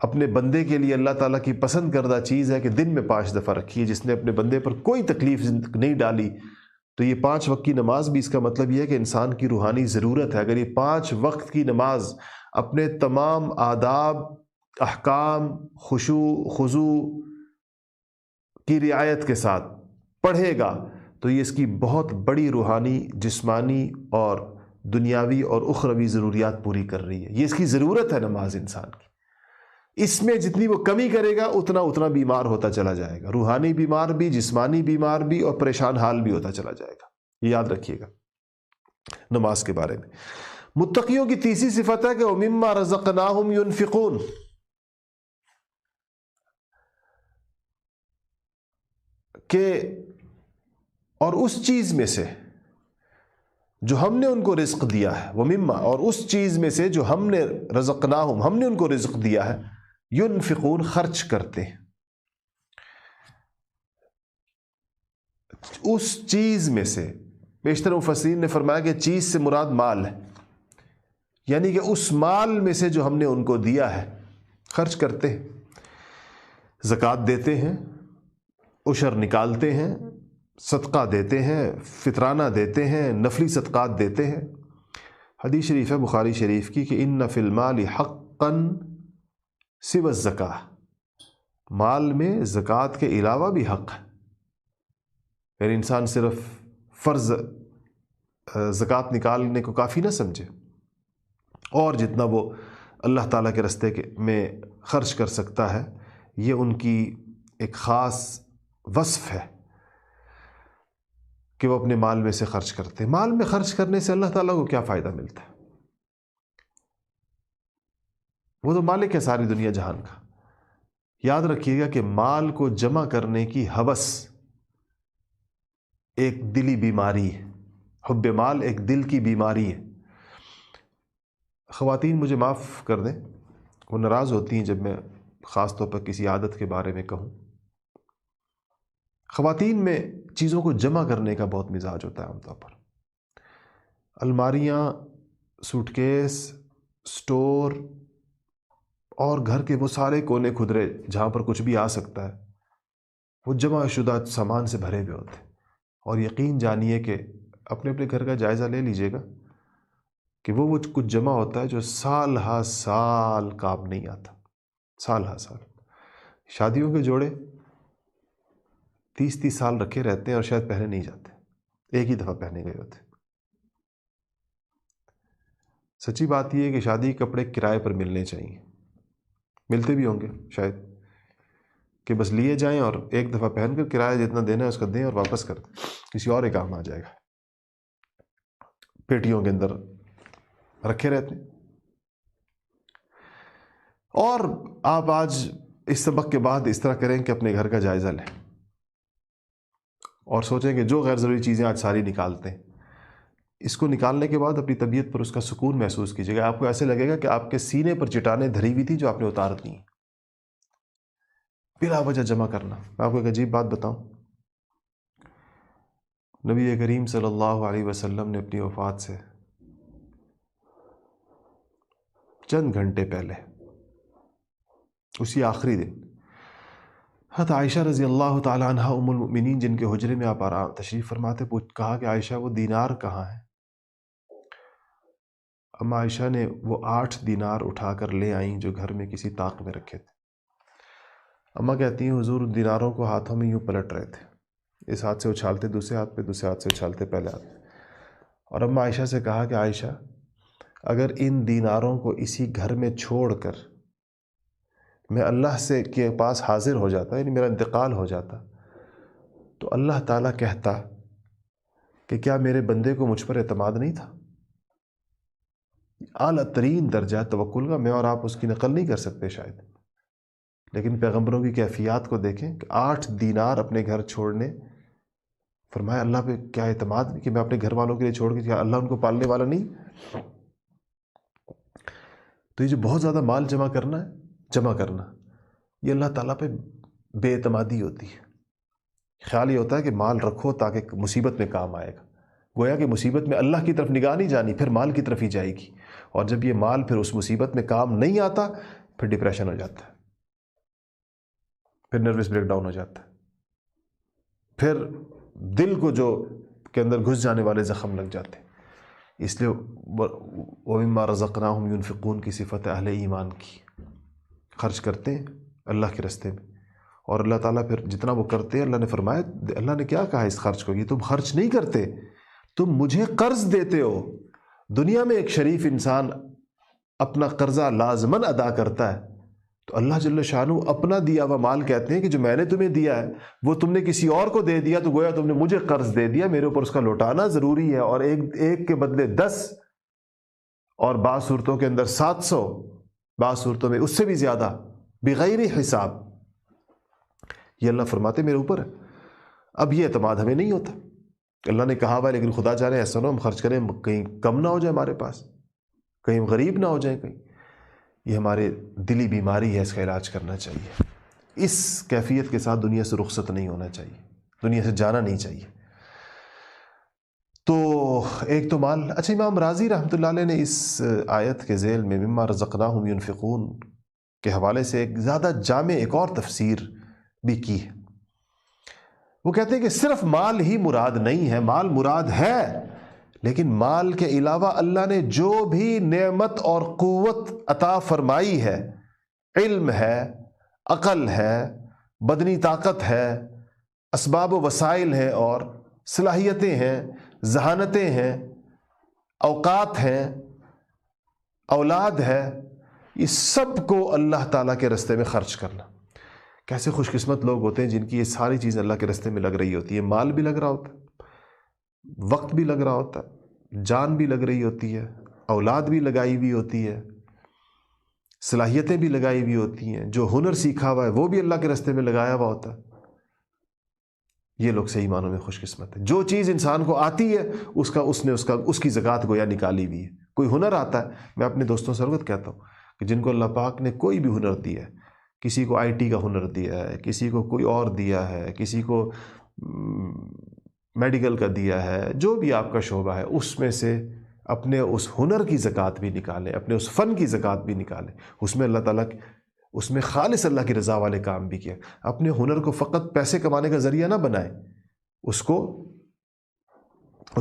اپنے بندے کے لیے اللہ تعالیٰ کی پسند کردہ چیز ہے کہ دن میں 5 دفعہ رکھی ہے. جس نے اپنے بندے پر کوئی تکلیف نہیں ڈالی، تو یہ 5 وقت کی نماز بھی اس کا مطلب یہ ہے کہ انسان کی روحانی ضرورت ہے. اگر یہ 5 وقت کی نماز اپنے تمام آداب، احکام، خضوع کی رعایت کے ساتھ پڑھے گا تو یہ اس کی بہت بڑی روحانی، جسمانی اور دنیاوی اور اخروی ضروریات پوری کر رہی ہے. یہ اس کی ضرورت ہے نماز انسان کی. اس میں جتنی وہ کمی کرے گا اتنا بیمار ہوتا چلا جائے گا، روحانی بیمار بھی، جسمانی بیمار بھی، اور پریشان حال بھی ہوتا چلا جائے گا. یہ یاد رکھیے گا نماز کے بارے میں. متقیوں کی تیسری صفت ہے کہ وَمِمَّا رَزَقْنَاهُمْ يُنْفِقُونَ، کہ اور اس چیز میں سے جو ہم نے ان کو رزق دیا ہے، وَمِمَّا، اور اس چیز میں سے جو ہم نے رزقناہم، ہم نے ان کو رزق دیا ہے، ينفقون، خرچ کرتے ہیں. اس چیز میں سے، بیشتر مفسرین نے فرمایا کہ چیز سے مراد مال ہے، یعنی کہ اس مال میں سے جو ہم نے ان کو دیا ہے خرچ کرتے ہیں. زکوٰۃ دیتے ہیں، عشر نکالتے ہیں، صدقہ دیتے ہیں، فطرانہ دیتے ہیں، نفلی صدقات دیتے ہیں. حدیث شریف ہے بخاری شریف کی کہ ان فی المال حقا سوى الزکاۃ، مال میں زکوٰۃ کے علاوہ بھی حق ہے. یعنی انسان صرف فرض زکوٰۃ نکالنے کو کافی نہ سمجھے، اور جتنا وہ اللہ تعالیٰ کے راستے میں خرچ کر سکتا ہے، یہ ان کی ایک خاص وصف ہے کہ وہ اپنے مال میں سے خرچ کرتے ہیں. مال میں خرچ کرنے سے اللہ تعالیٰ کو کیا فائدہ ملتا ہے؟ وہ تو مالک ہے ساری دنیا جہان کا. یاد رکھیے گا کہ مال کو جمع کرنے کی ہوس ایک دلی بیماری ہے، حب مال ایک دل کی بیماری ہے. خواتین مجھے معاف کر دیں، وہ ناراض ہوتی ہیں جب میں خاص طور پر کسی عادت کے بارے میں کہوں. خواتین میں چیزوں کو جمع کرنے کا بہت مزاج ہوتا ہے عام طور پر. الماریاں، سوٹ کیس، سٹور اور گھر کے وہ سارے کونے کھدرے جہاں پر کچھ بھی آ سکتا ہے، وہ جمع شدہ سامان سے بھرے ہوئے ہوتے ہیں. اور یقین جانیے کہ اپنے اپنے گھر کا جائزہ لے لیجئے گا کہ وہ کچھ جمع ہوتا ہے جو سال ہا سال کام نہیں آتا. سال ہا سال شادیوں کے جوڑے 30 سال رکھے رہتے ہیں اور شاید پہنے نہیں جاتے، ایک ہی دفعہ پہنے گئے ہوتے. سچی بات یہ ہے کہ شادی کے کپڑے کرائے پر ملنے چاہیے، ملتے بھی ہوں گے شاید، کہ بس لیے جائیں اور ایک دفعہ پہن کر کرایہ جتنا دینا ہے اس کا دیں اور واپس کر دیں، کسی اور ایک کام آ جائے گا. پیٹیوں کے اندر رکھے رہتے ہیں. اور آپ آج اس سبق کے بعد اس طرح کریں کہ اپنے گھر کا جائزہ لیں اور سوچیں کہ جو غیر ضروری چیزیں آج ساری نکالتے ہیں، اس کو نکالنے کے بعد اپنی طبیعت پر اس کا سکون محسوس کیجیے گا. آپ کو ایسے لگے گا کہ آپ کے سینے پر چٹانیں دھری ہوئی تھی جو آپ نے اتار دی ہیں. بلا وجہ جمع کرنا. میں آپ کو ایک عجیب بات بتاؤں، نبی کریم صلی اللہ علیہ وسلم نے اپنی وفات سے چند گھنٹے پہلے اسی آخری دن حضرت عائشہ رضی اللہ تعالیٰ عنہ ام المؤمنین جن کے حجرے میں آپ آرام تشریف فرماتے کہا کہ عائشہ وہ دینار کہاں ہے؟ اما عائشہ نے وہ 8 دینار اٹھا کر لے آئیں جو گھر میں کسی طاق میں رکھے تھے۔ اما کہتی ہیں حضور دیناروں کو ہاتھوں میں یوں پلٹ رہے تھے، اس ہاتھ سے اچھالتے دوسرے ہاتھ پہ، دوسرے ہاتھ سے اچھالتے پہلے ہاتھ پہ، اور اما عائشہ سے کہا کہ عائشہ اگر ان دیناروں کو اسی گھر میں چھوڑ کر میں اللہ سے کے پاس حاضر ہو جاتا، یعنی میرا انتقال ہو جاتا، تو اللہ تعالیٰ کہتا کہ کیا میرے بندے کو مجھ پر اعتماد نہیں تھا؟ اعلیٰ ترین درجہ توکل کا، میں اور آپ اس کی نقل نہیں کر سکتے شاید، لیکن پیغمبروں کی کیفیات کو دیکھیں کہ 8 دینار اپنے گھر چھوڑنے، فرمایا اللہ پہ کیا اعتماد کہ میں اپنے گھر والوں کے لیے چھوڑ کے، کیا اللہ ان کو پالنے والا نہیں؟ تو یہ جو بہت زیادہ مال جمع کرنا یہ اللہ تعالیٰ پہ بے اعتمادی ہوتی ہے۔ خیال یہ ہوتا ہے کہ مال رکھو تاکہ مصیبت میں کام آئے گا، گویا کہ مصیبت میں اللہ کی طرف نگاہ نہیں جانی، پھر مال کی طرف ہی جائے گی، اور جب یہ مال پھر اس مصیبت میں کام نہیں آتا پھر ڈپریشن ہو جاتا ہے، پھر نروس بریک ڈاؤن ہو جاتا ہے، پھر دل کو جو کے اندر گھس جانے والے زخم لگ جاتے ہیں۔ اس لیے وَمِمَّا رَزَقْنَاهُمْ يُنْفِقُونَ کی صفت اہل ایمان کی، خرچ کرتے ہیں اللہ کے راستے میں، اور اللہ تعالیٰ پھر جتنا وہ کرتے ہیں، اللہ نے فرمایا، اللہ نے کیا کہا اس خرچ کو، یہ تم خرچ نہیں کرتے، تم مجھے قرض دیتے ہو۔ دنیا میں ایک شریف انسان اپنا قرضہ لازماً ادا کرتا ہے، تو اللہ جل شانہ اپنا دیا ہوا مال کہتے ہیں کہ جو میں نے تمہیں دیا ہے وہ تم نے کسی اور کو دے دیا، تو گویا تم نے مجھے قرض دے دیا، میرے اوپر اس کا لوٹانا ضروری ہے، اور ایک کے بدلے 10، اور بعض صورتوں کے اندر 700، بعض صورتوں میں اس سے بھی زیادہ، بغیر حساب۔ یہ اللہ فرماتے میرے اوپر ہے۔ اب یہ اعتماد ہمیں نہیں ہوتا، اللہ نے کہا ہوا ہے، لیکن خدا جانے ایسا نہ ہم خرچ کریں کہیں کم نہ ہو جائے ہمارے پاس، کہیں غریب نہ ہو جائیں کہیں۔ یہ ہمارے دلی بیماری ہے، اس کا علاج کرنا چاہیے۔ اس کیفیت کے ساتھ دنیا سے رخصت نہیں ہونا چاہیے، دنیا سے جانا نہیں چاہیے۔ تو ایک تو مال۔ اچھا، امام راضی رحمۃ اللہ علیہ نے اس آیت کے ذیل میں مما رزقناہم ينفقون کے حوالے سے ایک زیادہ جامع ایک اور تفسیر بھی کی ہے۔ وہ کہتے ہیں کہ صرف مال ہی مراد نہیں ہے، مال مراد ہے، لیکن مال کے علاوہ اللہ نے جو بھی نعمت اور قوت عطا فرمائی ہے، علم ہے، عقل ہے، بدنی طاقت ہے، اسباب و وسائل ہیں، اور صلاحیتیں ہیں، ذہانتیں ہیں، اوقات ہیں، اولاد ہے، یہ سب کو اللہ تعالیٰ کے راستے میں خرچ کرنا۔ کیسے خوش قسمت لوگ ہوتے ہیں جن کی یہ ساری چیزیں اللہ کے راستے میں لگ رہی ہوتی ہے، مال بھی لگ رہا ہوتا ہے، وقت بھی لگ رہا ہوتا ہے، جان بھی لگ رہی ہوتی ہے، اولاد بھی لگائی ہوئی ہوتی ہے، صلاحیتیں بھی لگائی ہوئی ہوتی ہیں، جو ہنر سیکھا ہوا ہے وہ بھی اللہ کے راستے میں لگایا ہوا ہوتا ہے۔ یہ لوگ صحیح معنوں میں خوش قسمت ہے۔ جو چیز انسان کو آتی ہے اس کی زکوٰۃ گویا نکالی ہوئی ہے۔ کوئی ہنر آتا ہے، میں اپنے دوستوں سے سرگت کہتا ہوں کہ جن کو اللہ پاک نے کوئی بھی ہنر دیا ہے، کسی کو IT کا ہنر دیا ہے، کسی کو کوئی اور دیا ہے، کسی کو میڈیکل کا دیا ہے، جو بھی آپ کا شعبہ ہے، اس میں سے اپنے اس ہنر کی زکوٰۃ بھی نکالیں، اپنے اس فن کی زکوٰۃ بھی نکالیں، اس میں اللہ تعالیٰ اس میں خالص اللہ کی رضا والے کام بھی کیا۔ اپنے ہنر کو فقط پیسے کمانے کا ذریعہ نہ بنائیں، اس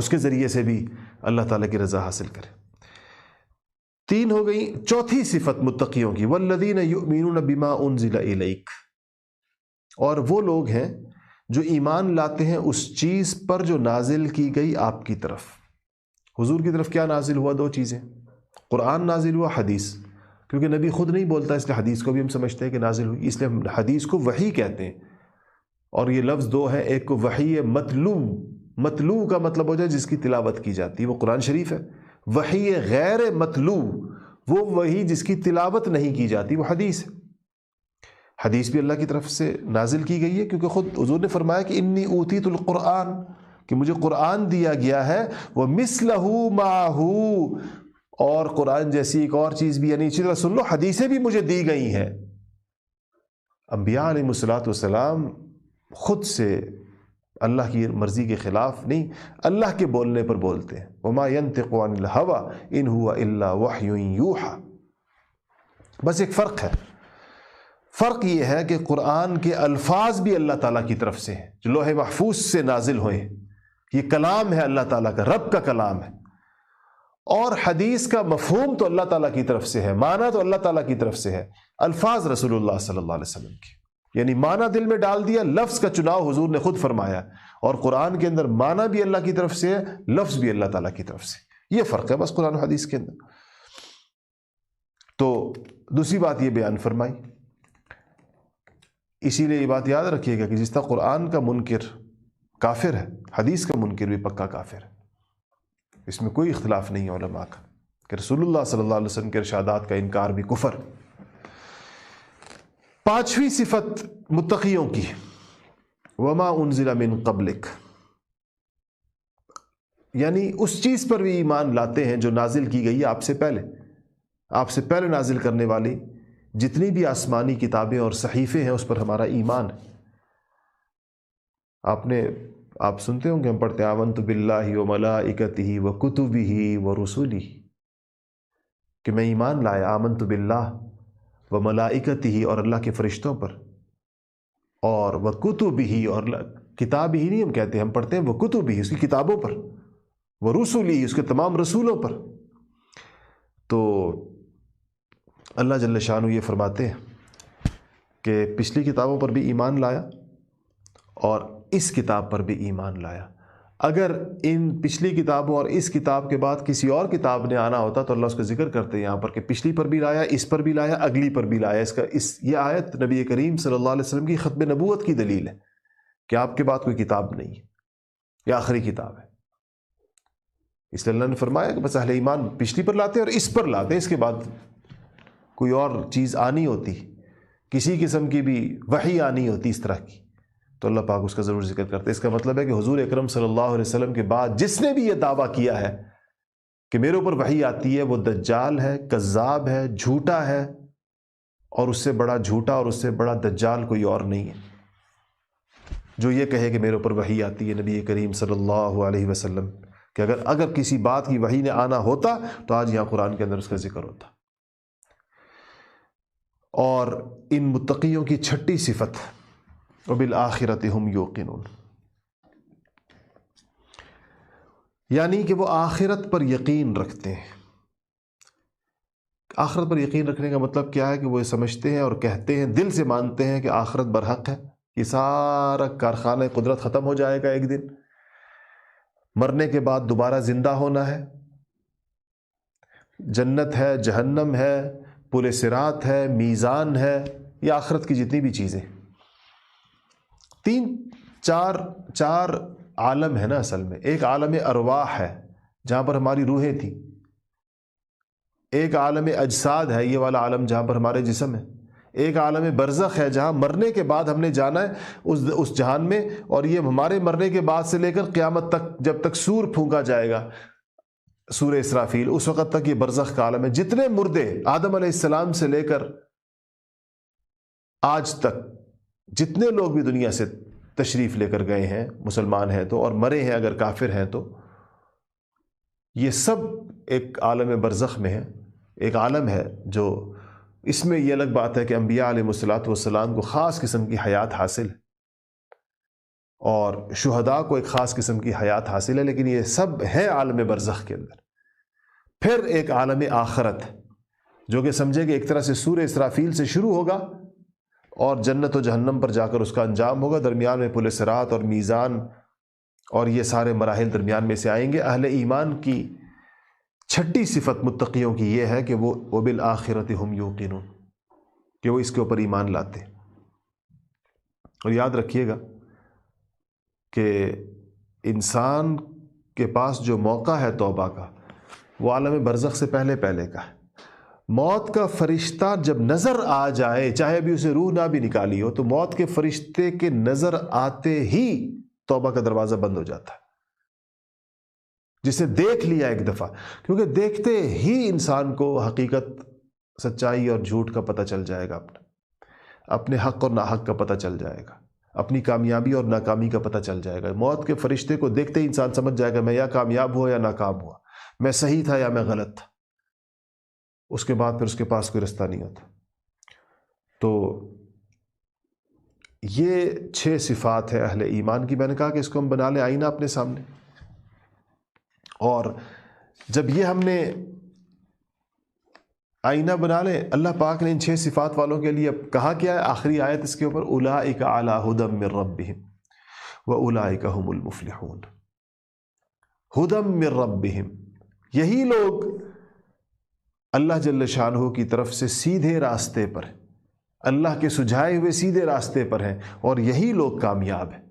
کے ذریعے سے بھی اللہ تعالیٰ کی رضا حاصل کریں۔ 3 ہو گئی۔ چوتھی صفت متقیوں کی، والذین یؤمنون بما انزل الیک، اور وہ لوگ ہیں جو ایمان لاتے ہیں اس چیز پر جو نازل کی گئی آپ کی طرف۔ حضور کی طرف کیا نازل ہوا؟ 2 چیزیں، قرآن نازل ہوا، حدیث، کیونکہ نبی خود نہیں بولتا، اس لیے حدیث کو بھی ہم سمجھتے ہیں کہ نازل ہوئی، اس لیے ہم حدیث کو وحی کہتے ہیں۔ اور یہ لفظ 2 ہے، ایک کو وحی مطلوع، مطلوع کا مطلب ہو جائے جس کی تلاوت کی جاتی ہے، وہ قرآن شریف ہے۔ وحی غیر مطلوع، وہ وحی جس کی تلاوت نہیں کی جاتی، وہ حدیث ہے۔ حدیث بھی اللہ کی طرف سے نازل کی گئی ہے، کیونکہ خود حضور نے فرمایا کہ انی اوتیت القرآن، کہ مجھے قرآن دیا گیا ہے، وَمِثْلَهُ مَعَهُ، اور قرآن جیسی ایک اور چیز بھی، یعنی اسی طرح سن لو، حدیثیں بھی مجھے دی گئی ہیں۔ انبیاء علیہ الصلوۃ والسلام خود سے اللہ کی مرضی کے خلاف نہیں، اللہ کے بولنے پر بولتے ہیں۔ وما ينطق عن الهوى ان هو الا وحی یوحى۔ بس ایک فرق ہے، فرق یہ ہے کہ قرآن کے الفاظ بھی اللہ تعالیٰ کی طرف سے ہیں، جو لوح محفوظ سے نازل ہوئے ہیں، یہ کلام ہے اللہ تعالیٰ کا، رب کا کلام ہے۔ اور حدیث کا مفہوم تو اللہ تعالیٰ کی طرف سے ہے، معنی تو اللہ تعالیٰ کی طرف سے ہے، الفاظ رسول اللہ صلی اللہ علیہ وسلم کی، یعنی معنی دل میں ڈال دیا، لفظ کا چناؤ حضور نے خود فرمایا، اور قرآن کے اندر معنی بھی اللہ کی طرف سے ہے، لفظ بھی اللہ تعالیٰ کی طرف سے، یہ فرق ہے بس قرآن و حدیث کے اندر۔ تو دوسری بات یہ بیان فرمائی، اسی لیے یہ بات یاد رکھیے گا کہ جس طرح قرآن کا منکر کافر ہے، حدیث کا منکر بھی پکا کافر ہے، اس میں کوئی اختلاف نہیں ہے علماء کا کہ رسول اللہ صلی اللہ علیہ وسلم کے ارشادات کا انکار بھی کفر۔ پانچویں صفت متقیوں کی، وما انزل من قبلک، یعنی اس چیز پر بھی ایمان لاتے ہیں جو نازل کی گئی ہے آپ سے پہلے، آپ سے پہلے نازل کرنے والی جتنی بھی آسمانی کتابیں اور صحیفے ہیں اس پر ہمارا ایمان ہے۔ آپ سنتے ہوں گے، ہم پڑھتے ہیں آمنت باللہ و ملائکتہ و کتبہ و رسلہ، کہ میں ایمان لایا آمنت باللہ و ملائکتہ، اور اللہ کے فرشتوں پر، اور و کتبہ، اور کتاب ہی نہیں ہم کہتے، ہم پڑھتے ہیں وہ کتبہ، اس کی کتابوں پر، وہ رسلہ، اس کے تمام رسولوں پر۔ تو اللہ جل شانہ یہ فرماتے ہیں کہ پچھلی کتابوں پر بھی ایمان لایا اور اس کتاب پر بھی ایمان لایا۔ اگر ان پچھلی کتابوں اور اس کتاب کے بعد کسی اور کتاب نے آنا ہوتا تو اللہ اس کا ذکر کرتے ہیں یہاں پر کہ پچھلی پر بھی لایا، اس پر بھی لایا، اگلی پر بھی لایا۔ یہ آیت نبی کریم صلی اللہ علیہ وسلم کی ختم نبوت کی دلیل ہے کہ آپ کے بعد کوئی کتاب نہیں ہے، یہ آخری کتاب ہے۔ اس لیے اللہ نے فرمایا کہ بس اہل ایمان پچھلی پر لاتے ہیں اور اس پر لاتے ہیں، اس کے بعد کوئی اور چیز آنی ہوتی، کسی قسم کی بھی وحی آنی ہوتی اس طرح کی، تو اللہ پاک اس کا ضرور ذکر کرتے۔ اس کا مطلب ہے کہ حضور اکرم صلی اللہ علیہ وسلم کے بعد جس نے بھی یہ دعویٰ کیا ہے کہ میرے اوپر وحی آتی ہے، وہ دجال ہے، کذاب ہے، جھوٹا ہے، اور اس سے بڑا جھوٹا اور اس سے بڑا دجال کوئی اور نہیں ہے جو یہ کہے کہ میرے اوپر وحی آتی ہے نبی کریم صلی اللہ علیہ وسلم، کہ اگر کسی بات کی وحی نے آنا ہوتا تو آج یہاں قرآن کے اندر اس کا ذکر ہوتا۔ اور ان متقیوں کی چھٹی صفت، وبالآخرۃ ہم یوقنون، یعنی کہ وہ آخرت پر یقین رکھتے ہیں۔ آخرت پر یقین رکھنے کا مطلب کیا ہے کہ وہ یہ سمجھتے ہیں اور کہتے ہیں، دل سے مانتے ہیں کہ آخرت برحق ہے، یہ سارا کارخانہ قدرت ختم ہو جائے گا ایک دن، مرنے کے بعد دوبارہ زندہ ہونا ہے، جنت ہے، جہنم ہے، پل صراط ہے، میزان ہے، یہ آخرت کی جتنی بھی چیزیں، چار عالم ہے نا اصل میں۔ ایک عالم ارواح ہے جہاں پر ہماری روحیں تھیں، ایک عالم اجساد ہے، یہ والا عالم جہاں پر ہمارے جسم ہے، ایک عالم برزخ ہے جہاں مرنے کے بعد ہم نے جانا ہے اس جہان میں، اور یہ ہمارے مرنے کے بعد سے لے کر قیامت تک، جب تک سور پھونکا جائے گا، سور اسرافیل، اس وقت تک یہ برزخ کا عالم ہے۔ جتنے مردے آدم علیہ السلام سے لے کر آج تک جتنے لوگ بھی دنیا سے تشریف لے کر گئے ہیں، مسلمان ہیں تو، اور مرے ہیں اگر کافر ہیں تو، یہ سب ایک عالم برزخ میں ہے۔ ایک عالم ہے جو، اس میں یہ الگ بات ہے کہ انبیاء علیہ الصلوۃ والسلام کو خاص قسم کی حیات حاصل ہے اور شہداء کو ایک خاص قسم کی حیات حاصل ہے، لیکن یہ سب ہے عالم برزخ کے اندر۔ پھر ایک عالم آخرت جو کہ سمجھے کہ ایک طرح سے سور اسرافیل سے شروع ہوگا اور جنت و جہنم پر جا کر اس کا انجام ہوگا، درمیان میں پل صراط اور میزان اور یہ سارے مراحل درمیان میں سے آئیں گے۔ اہل ایمان کی چھٹی صفت متقیوں کی یہ ہے کہ وہ وبالآخرۃ ہم یوقنون، کہ وہ اس کے اوپر ایمان لاتے ہیں۔ اور یاد رکھیے گا کہ انسان کے پاس جو موقع ہے توبہ کا، وہ عالم برزخ سے پہلے کا ہے۔ موت کا فرشتہ جب نظر آ جائے، چاہے بھی اسے روح نہ بھی نکالی ہو، تو موت کے فرشتے کے نظر آتے ہی توبہ کا دروازہ بند ہو جاتا ہے، جسے دیکھ لیا ایک دفعہ، کیونکہ دیکھتے ہی انسان کو حقیقت، سچائی اور جھوٹ کا پتہ چل جائے گا، اپنے حق اور ناحق کا پتہ چل جائے گا۔ اپنی کامیابی اور ناکامی کا پتہ چل جائے گا. موت کے فرشتے کو دیکھتے ہی انسان سمجھ جائے گا میں یا کامیاب ہوا یا ناکام ہوا, میں صحیح تھا یا میں غلط تھا. اس کے بعد پھر اس کے پاس کوئی رستہ نہیں ہوتا. تو یہ 6 صفات ہے اہل ایمان کی. میں نے کہا کہ اس کو ہم بنا لیں آئینہ اپنے سامنے, اور جب یہ ہم نے آئینہ بنا لیں, اللہ پاک نے ان 6 صفات والوں کے لیے کہا کیا ہے آخری آیت اس کے اوپر, اولئک علی ھدی من ربہم واولئک ھم المفلحون. ھدی من ربہم, یہی لوگ اللہ جل شانہ کی طرف سے سیدھے راستے پر ہیں, اللہ کے سجھائے ہوئے سیدھے راستے پر ہیں, اور یہی لوگ کامیاب ہیں.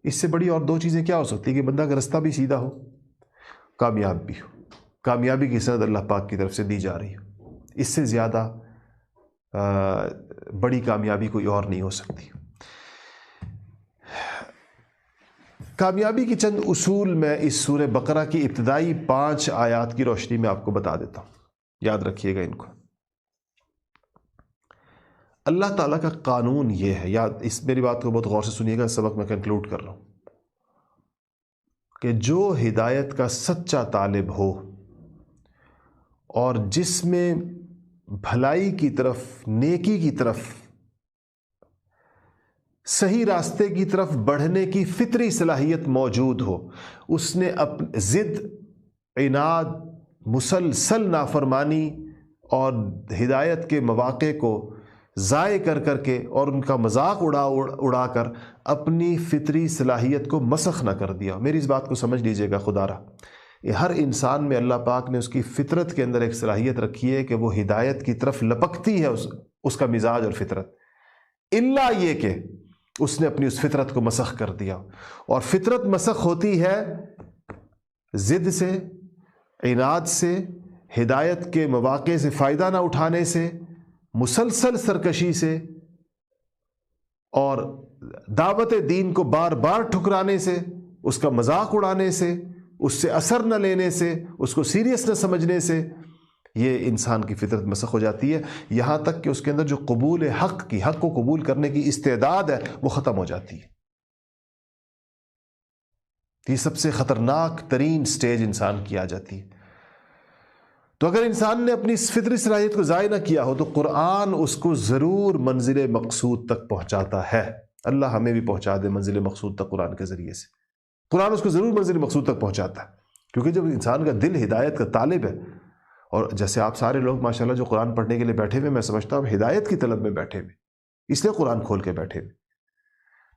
اس سے بڑی اور 2 چیزیں کیا ہو سکتی ہیں کہ بندہ کا رستہ بھی سیدھا ہو, کامیاب بھی ہو, کامیابی کی سند اللہ پاک کی طرف سے دی جا رہی ہو. اس سے زیادہ بڑی کامیابی کوئی اور نہیں ہو سکتی. کامیابی کی چند اصول میں اس سورہ بقرہ کی ابتدائی 5 آیات کی روشنی میں آپ کو بتا دیتا ہوں, یاد رکھیے گا ان کو. اللہ تعالیٰ کا قانون یہ ہے, اس میری بات کو بہت غور سے سنیے گا, سبق میں کنکلوڈ کر رہا ہوں, کہ جو ہدایت کا سچا طالب ہو اور جس میں بھلائی کی طرف, نیکی کی طرف, صحیح راستے کی طرف بڑھنے کی فطری صلاحیت موجود ہو, اس نے ضد, عناد, مسلسل نافرمانی اور ہدایت کے مواقع کو ضائع کر کے اور ان کا مذاق اڑا کر اپنی فطری صلاحیت کو مسخ نہ کر دیا. میری اس بات کو سمجھ لیجئے گا خدا را, ہر انسان میں اللہ پاک نے اس کی فطرت کے اندر ایک صلاحیت رکھی ہے کہ وہ ہدایت کی طرف لپکتی ہے اس کا مزاج اور فطرت, الا یہ کہ اس نے اپنی اس فطرت کو مسخ کر دیا. اور فطرت مسخ ہوتی ہے ضد سے, عناد سے, ہدایت کے مواقع سے فائدہ نہ اٹھانے سے, مسلسل سرکشی سے, اور دعوت دین کو بار بار ٹھکرانے سے, اس کا مذاق اڑانے سے, اس سے اثر نہ لینے سے, اس کو سیریس نہ سمجھنے سے. یہ انسان کی فطرت مسخ ہو جاتی ہے, یہاں تک کہ اس کے اندر جو قبول حق کو قبول کرنے کی استعداد ہے وہ ختم ہو جاتی ہے. یہ سب سے خطرناک ترین سٹیج انسان کی آ جاتی ہے. تو اگر انسان نے اپنی اس فطری صلاحیت کو ضائع نہ کیا ہو تو قرآن اس کو ضرور منزل مقصود تک پہنچاتا ہے. اللہ ہمیں بھی پہنچا دے منزل مقصود تک قرآن کے ذریعے سے. قرآن اس کو ضرور منزل مقصود تک پہنچاتا ہے, کیونکہ جب انسان کا دل ہدایت کا طالب ہے, اور جیسے آپ سارے لوگ ماشاءاللہ جو قرآن پڑھنے کے لیے بیٹھے ہوئے, میں سمجھتا ہوں ہدایت کی طلب میں بیٹھے ہوئے, اس لیے قرآن کھول کے بیٹھے ہوئے.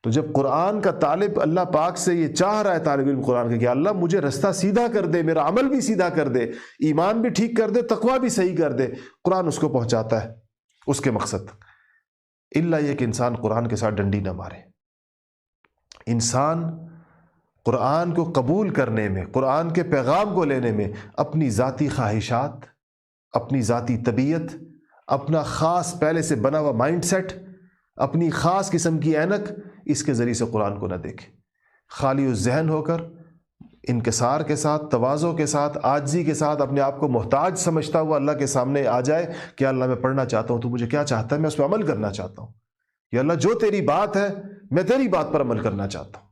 تو جب قرآن کا طالب اللہ پاک سے یہ چاہ رہا ہے, طالب علم قرآن کا, کہ اللہ مجھے رستہ سیدھا کر دے, میرا عمل بھی سیدھا کر دے, ایمان بھی ٹھیک کر دے, تقویٰ بھی صحیح کر دے, قرآن اس کو پہنچاتا ہے اس کے مقصد تک. الا یہ کہ انسان قرآن کے ساتھ ڈنڈی نہ مارے. انسان قرآن کو قبول کرنے میں, قرآن کے پیغام کو لینے میں اپنی ذاتی خواہشات, اپنی ذاتی طبیعت, اپنا خاص پہلے سے بنا ہوا مائنڈ سیٹ, اپنی خاص قسم کی اینک, اس کے ذریعے سے قرآن کو نہ دیکھے. خالی الذہن ہو کر, انکسار کے ساتھ, تواضع کے ساتھ, عاجزی کے ساتھ, اپنے آپ کو محتاج سمجھتا ہوا اللہ کے سامنے آ جائے کہ اللہ میں پڑھنا چاہتا ہوں, تو مجھے کیا چاہتا ہے, میں اس پہ عمل کرنا چاہتا ہوں. یا اللہ جو تیری بات ہے میں تیری بات پر عمل کرنا چاہتا ہوں.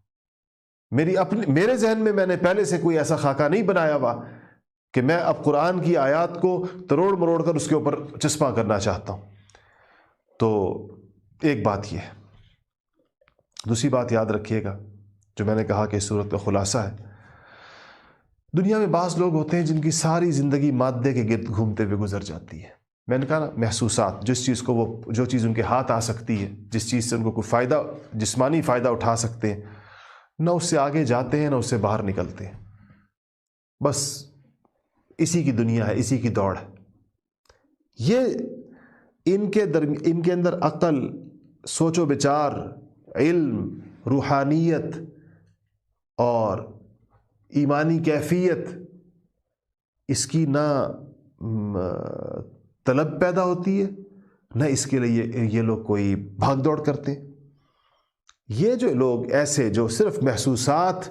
میرے ذہن میں نے پہلے سے کوئی ایسا خاکہ نہیں بنایا ہوا کہ میں اب قرآن کی آیات کو تروڑ مروڑ کر اس کے اوپر چسپاں کرنا چاہتا ہوں. تو ایک بات یہ ہے. دوسری بات یاد رکھیے گا جو میں نے کہا کہ اس صورت کا خلاصہ ہے, دنیا میں بعض لوگ ہوتے ہیں جن کی ساری زندگی مادے کے گرد گھومتے ہوئے گزر جاتی ہے. میں نے کہا نا, محسوسات, جس چیز کو جو چیز ان کے ہاتھ آ سکتی ہے, جس چیز سے ان کو کوئی فائدہ, جسمانی فائدہ اٹھا سکتے ہیں, نہ اس سے آگے جاتے ہیں نہ اس سے باہر نکلتے ہیں. بس اسی کی دنیا ہے, اسی کی دوڑ ہے. یہ ان کے اندر عقل, سوچ و بچار, علم, روحانیت اور ایمانی کیفیت, اس کی نہ طلب پیدا ہوتی ہے, نہ اس کے لیے یہ لوگ کوئی بھاگ دوڑ کرتے ہیں. یہ جو لوگ ایسے جو صرف محسوسات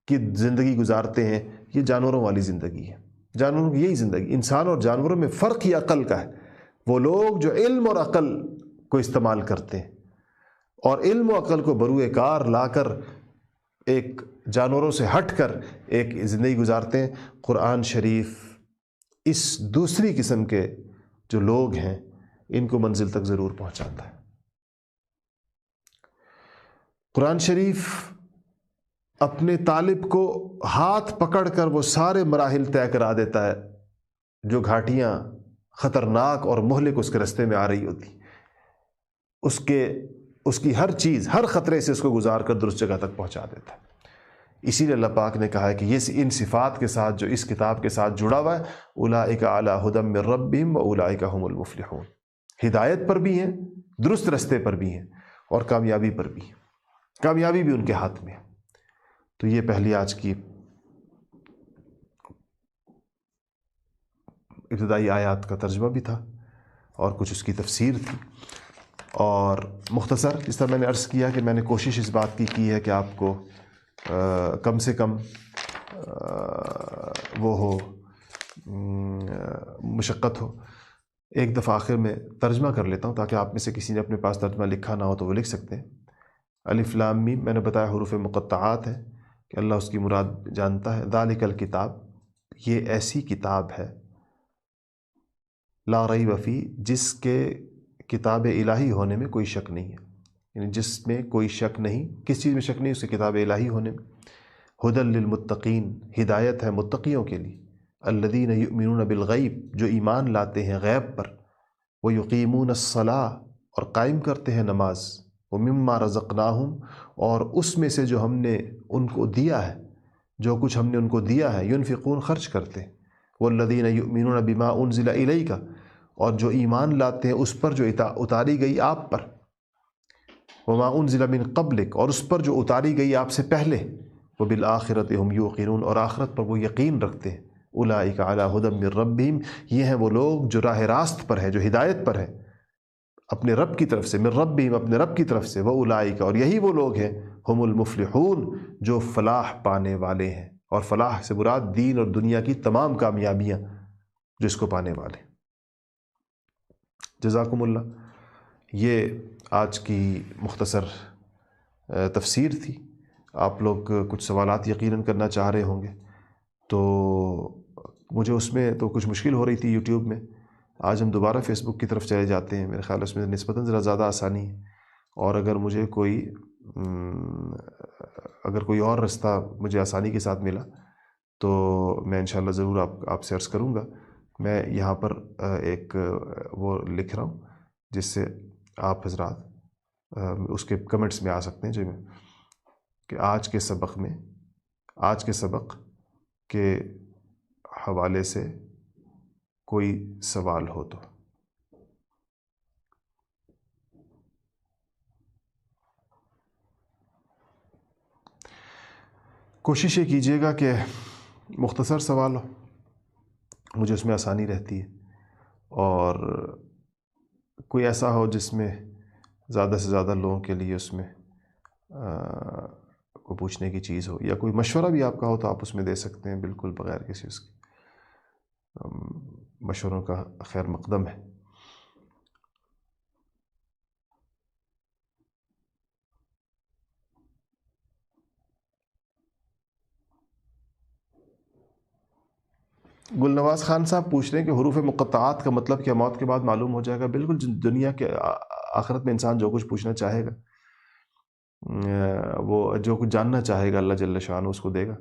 کی زندگی گزارتے ہیں, یہ جانوروں والی زندگی ہے. جانوروں کی یہی زندگی. انسان اور جانوروں میں فرق ہی عقل کا ہے. وہ لوگ جو علم اور عقل کو استعمال کرتے ہیں اور علم و عقل کو بروئے کار لا کر ایک جانوروں سے ہٹ کر ایک زندگی گزارتے ہیں. قرآن شریف اس دوسری قسم کے جو لوگ ہیں ان کو منزل تک ضرور پہنچاتا ہے. قرآن شریف اپنے طالب کو ہاتھ پکڑ کر وہ سارے مراحل طے کرا دیتا ہے جو گھاٹیاں خطرناک اور مہلک اس کے رستے میں آ رہی ہوتی. اس کی ہر چیز، ہر خطرے سے اس کو گزار کر درست جگہ تک پہنچا دیتا ہے. اسی لیے اللہ پاک نے کہا ہے کہ یہ ان صفات کے ساتھ جو اس کتاب کے ساتھ جڑا ہوا ہے، اولئک علی ھدی من ربہم واولئک ھم المفلحون، ہدایت پر بھی ہیں، درست رستے پر بھی ہیں، اور کامیابی پر بھی ہیں. کامیابی بھی ان کے ہاتھ میں ہے. تو یہ پہلی آج کی ابتدائی آیات کا ترجمہ بھی تھا اور کچھ اس کی تفسیر تھی. اور مختصر، جس طرح میں نے عرض کیا کہ میں نے کوشش اس بات کی ہے کہ آپ کو کم سے کم وہ ہو، مشقت ہو. ایک دفعہ آخر میں ترجمہ کر لیتا ہوں تاکہ آپ میں سے کسی نے اپنے پاس ترجمہ لکھا نہ ہو تو وہ لکھ سکتے ہیں. الف لام میم میں نے بتایا حروف مقطعات ہے کہ اللہ اس کی مراد جانتا ہے. ذالک الکتاب، یہ ایسی کتاب ہے، لا ریب فیہ، جس کے کتاب الہی ہونے میں کوئی شک نہیں ہے. یعنی جس میں کوئی شک نہیں. کس چیز میں شک نہیں؟ اس کے کتاب الہی ہونے میں. ھدی للمتقین، ہدایت ہے متقیوں کے لیے. الذین یؤمنون بالغیب، جو ایمان لاتے ہیں غیب پر. ویقیمون الصلاۃ، اور قائم کرتے ہیں نماز. ومما رزقناہم، اور اس میں سے جو ہم نے ان کو دیا ہے، جو کچھ ہم نے ان کو دیا ہے. ینفقون، خرچ کرتے ہیں. والذین یؤمنون بما انزل الیک، اور جو ایمان لاتے ہیں اس پر جو اتاری گئی آپ پر. وما انزل من قبلک، اور اس پر جو اتاری گئی آپ سے پہلے. وبالآخرۃ ہم یوقنون، اور آخرت پر وہ یقین رکھتے ہیں. اولئک علی ھدی من ربہم، یہ ہیں وہ لوگ جو راہ راست پر ہے، جو ہدایت پر ہے اپنے رب کی طرف سے. من ربہم، اپنے رب کی طرف سے. واولئک، اور یہی وہ لوگ ہیں. ہم المفلحون، جو فلاح پانے والے ہیں. اور فلاح سے مراد دین اور دنیا کی تمام کامیابیاں جو اس کو پانے والے. جزاکم اللہ. یہ آج کی مختصر تفسیر تھی. آپ لوگ کچھ سوالات یقیناً کرنا چاہ رہے ہوں گے، تو مجھے اس میں تو کچھ مشکل ہو رہی تھی یوٹیوب میں. آج ہم دوبارہ فیس بک کی طرف چلے جاتے ہیں. میرے خیال اس میں نسبتاً ذرا زیادہ آسانی ہے. اور اگر مجھے کوئی اور رستہ مجھے آسانی کے ساتھ ملا تو میں انشاءاللہ ضرور آپ سے عرض کروں گا. میں یہاں پر ایک وہ لکھ رہا ہوں جس سے آپ حضرات اس کے کمنٹس میں آ سکتے ہیں، جو کہ آج کے سبق کے حوالے سے کوئی سوال ہو تو. کوشش یہ کیجیے گا کہ مختصر سوال ہو، مجھے اس میں آسانی رہتی ہے. اور کوئی ایسا ہو جس میں زیادہ سے زیادہ لوگوں کے لیے اس میں کو پوچھنے کی چیز ہو، یا کوئی مشورہ بھی آپ کا ہو تو آپ اس میں دے سکتے ہیں بالکل بغیر کسی اس کے. مشوروں کا خیر مقدم ہے. گلنواز خان صاحب پوچھ رہے ہیں کہ حروف مقطعات کا مطلب کیا موت کے بعد معلوم ہو جائے گا؟ بالکل. دنیا کے آخرت میں انسان جو کچھ پوچھنا چاہے گا، وہ جو کچھ جاننا چاہے گا، اللہ جل شانہ اس کو دے گا.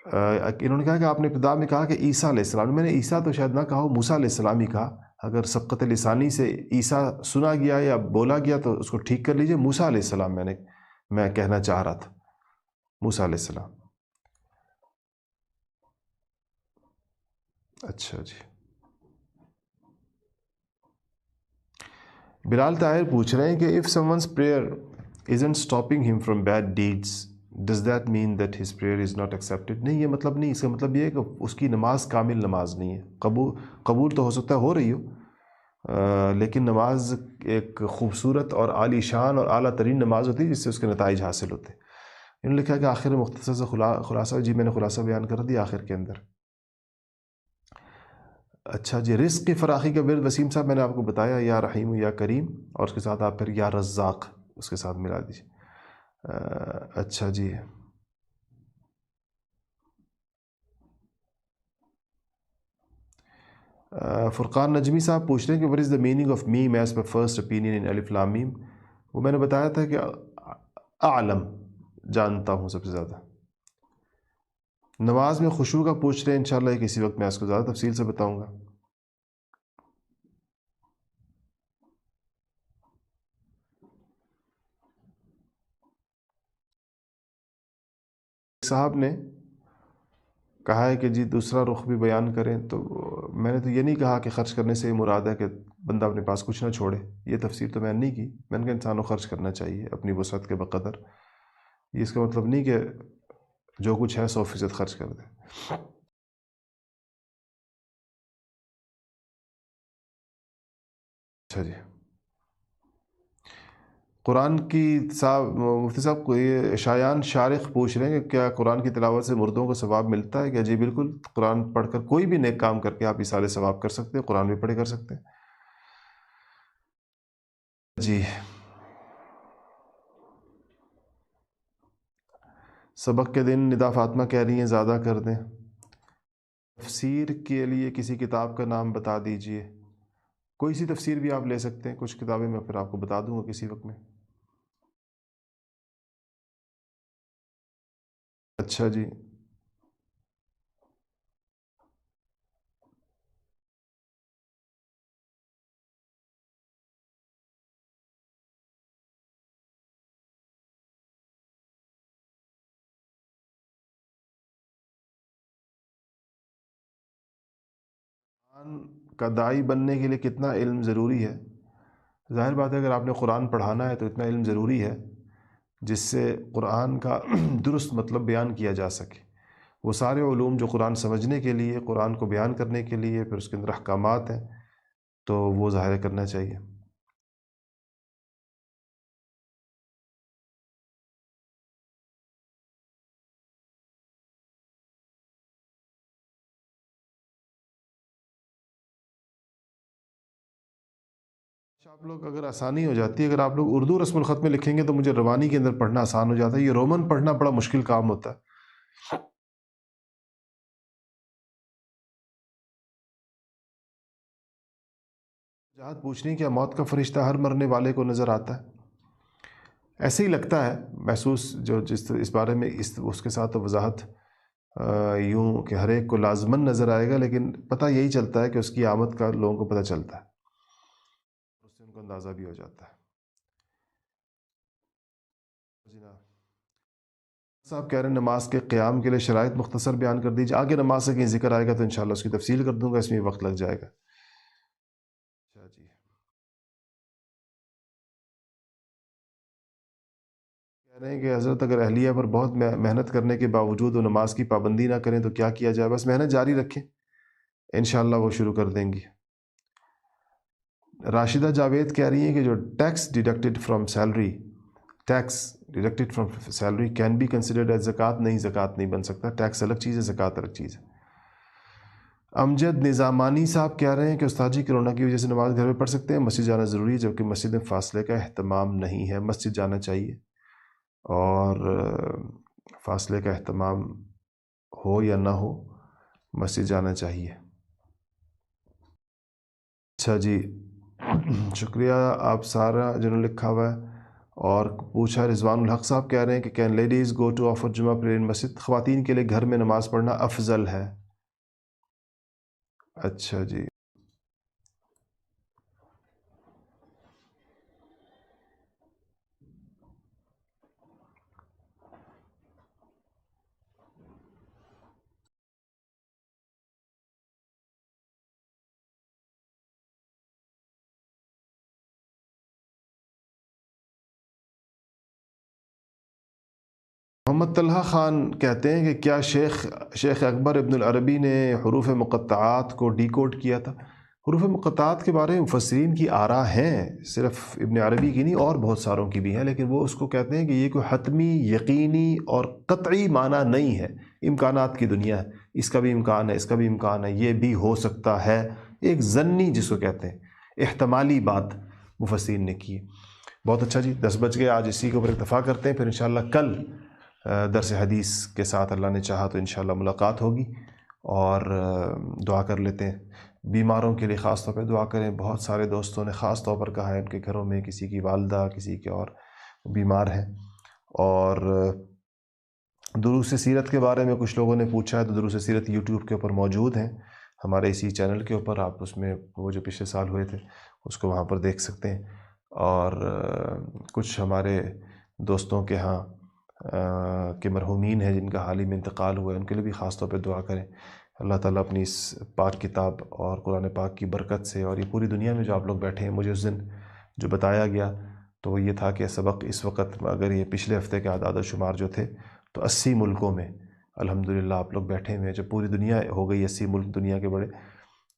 انہوں نے کہا کہ آپ نے ابتدا میں کہا کہ عیسیٰ علیہ السلام. میں نے عیسیٰ تو شاید نہ کہا ہو، موسیٰ علیہ السلام ہی کہا. اگر سبقت لسانی سے عیسیٰ سنا گیا یا بولا گیا تو اس کو ٹھیک کر لیجئے. موسیٰ علیہ السلام میں کہنا چاہ رہا تھا. موسیٰ علیہ السلام. اچھا جی. بلال طاہر پوچھ رہے ہیں کہ if someone's prayer isn't stopping him from bad deeds, does that mean that his prayer is not accepted؟ نہیں، یہ مطلب نہیں. اس کا مطلب یہ ہے کہ اس کی نماز کامل نماز نہیں ہے. قبول تو ہو سکتا ہے ہو رہی ہو، لیکن نماز ایک خوبصورت اور عالی شان اور اعلیٰ ترین نماز ہوتی ہے جس سے اس کے نتائج حاصل ہوتے ہیں. انہوں نے لکھا کہ آخر میں مختصر سے خلاصہ، جی میں نے خلاصہ بیان کر دیا آخر کے اندر. اچھا جی، رزق کی فراخی کا ورد وسیم صاحب میں نے آپ کو بتایا، یا رحیم یا کریم، اور اس کے ساتھ آپ پھر یا رزاق اس کے ساتھ ملا دیجیے۔ اچھا جی، فرقان نجمی صاحب پوچھ رہے ہیں کہ what is the meaning of ma'am as per first opinion in الف لام میم؟ وہ میں نے بتایا تھا کہ اعلم جانتا ہوں سب سے زیادہ۔ نماز میں خشوع کا پوچھ رہے ہیں، انشاءاللہ کسی وقت میں اس کو زیادہ تفصیل سے بتاؤں گا۔ صاحب نے کہا ہے کہ جی دوسرا رخ بھی بیان کریں، تو میں نے تو یہ نہیں کہا کہ خرچ کرنے سے یہ مراد ہے کہ بندہ اپنے پاس کچھ نہ چھوڑے، یہ تفسیر تو میں نے نہیں کی۔ میں نے کہا انسان کو خرچ کرنا چاہیے اپنی وسعت کے بقدر، یہ اس کا مطلب نہیں کہ جو کچھ ہے 100% خرچ کر دے۔ اچھا جی، قرآن کی صاحب مفتی صاحب کو یہ شایان شارق پوچھ رہے ہیں کہ کیا قرآن کی تلاوت سے مردوں کو ثواب ملتا ہے کیا؟ جی بالکل، قرآن پڑھ کر کوئی بھی نیک کام کر کے آپ اصالہ ثواب کر سکتے ہیں، قرآن بھی پڑھے کر سکتے ہیں جی۔ سبق کے دن ندا فاطمہ کہہ رہی ہیں زیادہ کر دیں، تفسیر کے لیے کسی کتاب کا نام بتا دیجئے۔ کوئی سی تفسیر بھی آپ لے سکتے ہیں، کچھ کتابیں میں پھر آپ کو بتا دوں گا کسی وقت میں۔ اچھا جی، قرآن کا داعی بننے کے لیے کتنا علم ضروری ہے؟ ظاہر بات ہے اگر آپ نے قرآن پڑھانا ہے تو اتنا علم ضروری ہے جس سے قرآن کا درست مطلب بیان کیا جا سکے۔ وہ سارے علوم جو قرآن سمجھنے کے لیے، قرآن کو بیان کرنے کے لیے، پھر اس کے اندر احکامات ہیں، تو وہ ظاہر کرنا چاہیے۔ آپ لوگ اگر آسانی ہو جاتی ہے، اگر آپ لوگ اردو رسم الخط میں لکھیں گے تو مجھے روانی کے اندر پڑھنا آسان ہو جاتا ہے، یہ رومن پڑھنا بڑا مشکل کام ہوتا ہے۔ جہاد پوچھ رہی ہیں کیا موت کا فرشتہ ہر مرنے والے کو نظر آتا ہے؟ ایسے ہی لگتا ہے محسوس، جو جس اس بارے میں اس کے ساتھ وضاحت یوں کہ ہر ایک کو لازماً نظر آئے گا، لیکن پتہ یہی چلتا ہے کہ اس کی آمد کا لوگوں کو پتہ چلتا ہے، اس سے ان کو اندازہ بھی ہو جاتا ہے۔ جناب صاحب کہہ رہے ہیں نماز کے قیام کے لیے شرائط مختصر بیان کر دیجیے، آگے نماز سے کہیں ذکر آئے گا تو انشاءاللہ اس کی تفصیل کر دوں گا، اس میں وقت لگ جائے گا۔ اچھا جی، کہہ رہے ہیں کہ حضرت اگر اہلیہ پر بہت محنت کرنے کے باوجود وہ نماز کی پابندی نہ کریں تو کیا کیا جائے؟ بس محنت جاری رکھیں، انشاءاللہ وہ شروع کر دیں گی۔ راشدہ جاوید کہہ رہی ہیں کہ جو tax deducted from salary, tax deducted from salary can be considered as زکوٰۃ؟ نہیں، زکوٰۃ نہیں بن سکتا، ٹیکس الگ چیز ہے، زکوٰۃ الگ چیز ہے۔ امجد نظامانی صاحب کہہ رہے ہیں کہ استاد جی کرونا کی وجہ سے نماز گھر میں پڑھ سکتے ہیں، مسجد جانا ضروری ہے، جبکہ مسجد میں فاصلے کا اہتمام نہیں ہے۔ مسجد جانا چاہیے، اور فاصلے کا اہتمام ہو یا نہ ہو مسجد جانا چاہیے۔ اچھا جی، شکریہ آپ سارا جنہوں نے لکھا ہوا ہے، اور پوچھا رضوان الحق صاحب کہہ رہے ہیں کہ can ladies go to offer Jumma prayer in masjid? خواتین کے لیے گھر میں نماز پڑھنا افضل ہے۔ اچھا جی، محمد طلحہ خان کہتے ہیں کہ کیا شیخ اکبر ابن العربی نے حروف مقطعات کو ڈی کوڈ کیا تھا؟ حروف مقطعات کے بارے میں مفسرین کی آراء ہیں، صرف ابن عربی کی نہیں اور بہت ساروں کی بھی ہیں، لیکن وہ اس کو کہتے ہیں کہ یہ کوئی حتمی، یقینی اور قطعی معنی نہیں ہے، امکانات کی دنیا ہے، اس کا بھی امکان ہے، اس کا بھی امکان ہے، یہ بھی ہو سکتا ہے، ایک ضنی جس کو کہتے ہیں احتمالی بات مفسرین نے کی ہے۔ بہت اچھا جی، 10 بج گئے، آج اسی کے اوپر اکتفا کرتے ہیں، پھر انشاءاللہ کل درس حدیث کے ساتھ اللہ نے چاہا تو انشاءاللہ ملاقات ہوگی، اور دعا کر لیتے ہیں۔ بیماروں کے لیے خاص طور پہ دعا کریں، بہت سارے دوستوں نے خاص طور پر کہا ہے ان کے گھروں میں کسی کی والدہ، کسی کے اور بیمار ہیں۔ اور دروس سیرت کے بارے میں کچھ لوگوں نے پوچھا ہے، تو دروس سیرت یوٹیوب کے اوپر موجود ہیں ہمارے اسی چینل کے اوپر، آپ اس میں وہ جو پچھلے سال ہوئے تھے اس کو وہاں پر دیکھ سکتے ہیں۔ اور کچھ ہمارے دوستوں کے ہاں کے مرحومین ہیں جن کا حال ہی میں انتقال ہوا ہے، ان کے لیے بھی خاص طور پہ دعا کریں۔ اللہ تعالیٰ اپنی اس پاک کتاب اور قرآن پاک کی برکت سے، اور یہ پوری دنیا میں جو آپ لوگ بیٹھے ہیں، مجھے اس دن جو بتایا گیا تو وہ یہ تھا کہ سبق اس وقت، اگر یہ پچھلے ہفتے کے اعداد و شمار جو تھے تو 80 ملکوں میں الحمدللہ آپ لوگ بیٹھے ہوئے ہیں۔ جب پوری دنیا ہو گئی 80 ملک دنیا کے بڑے،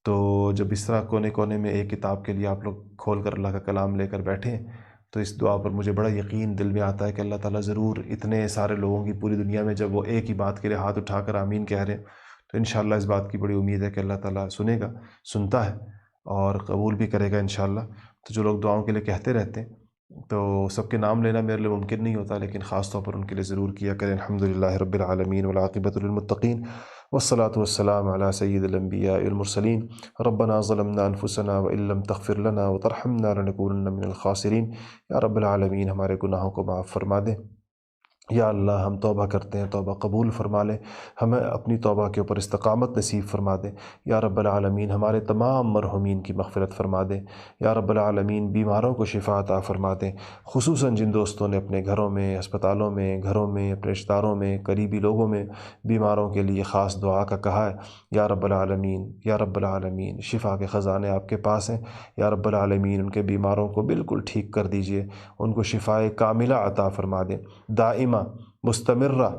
تو جب اس طرح کونے کونے میں ایک کتاب کے لیے آپ لوگ کھول کر اللہ کا کلام لے کر بیٹھے ہیں، تو اس دعا پر مجھے بڑا یقین دل میں آتا ہے کہ اللہ تعالیٰ ضرور اتنے سارے لوگوں کی پوری دنیا میں جب وہ ایک ہی بات کے لیے ہاتھ اٹھا کر آمین کہہ رہے ہیں، تو انشاءاللہ اس بات کی بڑی امید ہے کہ اللہ تعالیٰ سنے گا، سنتا ہے اور قبول بھی کرے گا انشاءاللہ۔ تو جو لوگ دعاؤں کے لیے کہتے رہتے ہیں، تو سب کے نام لینا میرے لیے ممکن نہیں ہوتا، لیکن خاص طور پر ان کے لیے ضرور کیا کریں۔ الحمدللہ رب العالمین والعاقبۃ للمتقین والصلاة والسلام علی سید الانبیاء والمرسلین۔ ربنا ظلمنا انفسنا وان لم تغفر لنا وترحمنا لنکونن من الخاسرین۔ یا رب العالمین ہمارے گناہوں کو معاف فرما دے۔ یا اللہ ہم توبہ کرتے ہیں، توبہ قبول فرما لے، ہمیں اپنی توبہ کے اوپر استقامت نصیب فرما دے۔ یا رب العالمین ہمارے تمام مرحومین کی مغفرت فرما دے۔ یا رب العالمین بیماروں کو شفا عطا فرما دے، خصوصاً جن دوستوں نے اپنے گھروں میں، ہسپتالوں میں، گھروں میں، اپنے رشتہ داروں میں، قریبی لوگوں میں بیماروں کے لیے خاص دعا کا کہا ہے۔ یا رب العالمین، یا رب العالمین شفا کے خزانے آپ کے پاس ہیں۔ یا رب العالمین ان کے بیماروں کو بالکل ٹھیک کر دیجئے، ان کو شفائے کاملہ عطا فرما دیں، دائمہ مستمرہ۔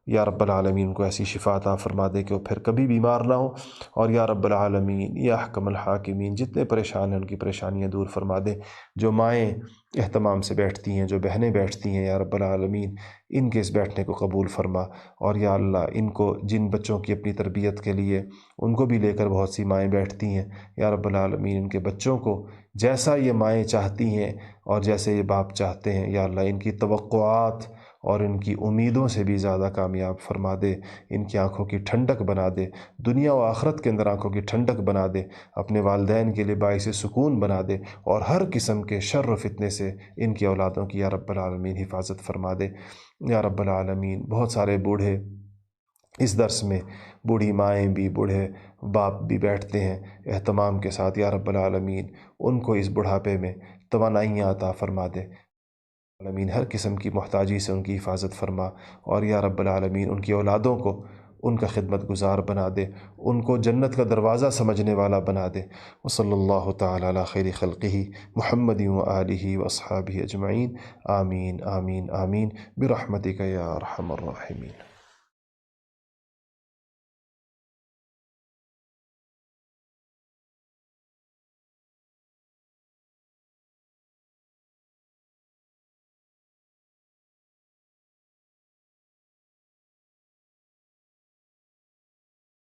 یا رب العالمین ان کو ایسی شفا عطا فرما دے کہ وہ پھر کبھی بیمار نہ ہوں۔ اور یا رب العالمین یا احکم الحاکمین جتنے پریشان ہیں ان کی پریشانیاں دور فرما دے۔ جو مائیں اہتمام سے بیٹھتی ہیں، جو بہنیں بیٹھتی ہیں، یا رب العالمین ان کے اس بیٹھنے کو قبول فرما۔ اور یا اللہ ان کو، جن بچوں کی اپنی تربیت کے لیے ان کو بھی لے کر بہت سی مائیں بیٹھتی ہیں، یا رب العالمین ان کے بچوں کو جیسا یہ مائیں چاہتی ہیں اور جیسے یہ باپ چاہتے ہیں، یا اللہ ان کی توقعات اور ان کی امیدوں سے بھی زیادہ کامیاب فرما دے، ان کی آنکھوں کی ٹھنڈک بنا دے، دنیا و آخرت کے اندر آنکھوں کی ٹھنڈک بنا دے، اپنے والدین کے لیے باعث سکون بنا دے، اور ہر قسم کے شر و فتنے سے ان کی اولادوں کی یا رب العالمین حفاظت فرما دے۔ یا رب العالمین بہت سارے بوڑھے اس درس میں، بوڑھی مائیں بھی، بوڑھے باپ بھی بیٹھتے ہیں اہتمام کے ساتھ، یا رب العالمین ان کو اس بڑھاپے میں توانائیاں عطا فرما دے۔ العالمین ہر قسم کی محتاجی سے ان کی حفاظت فرما، اور یا رب العالمین ان کی اولادوں کو ان کا خدمت گزار بنا دے، ان کو جنت کا دروازہ سمجھنے والا بنا دے۔ وصلی اللہ تعالی علی خیر خلقہ محمد وآلہ واصحابہ اجمعین، آمین آمین آمین برحمتک یا ارحم الراحمین۔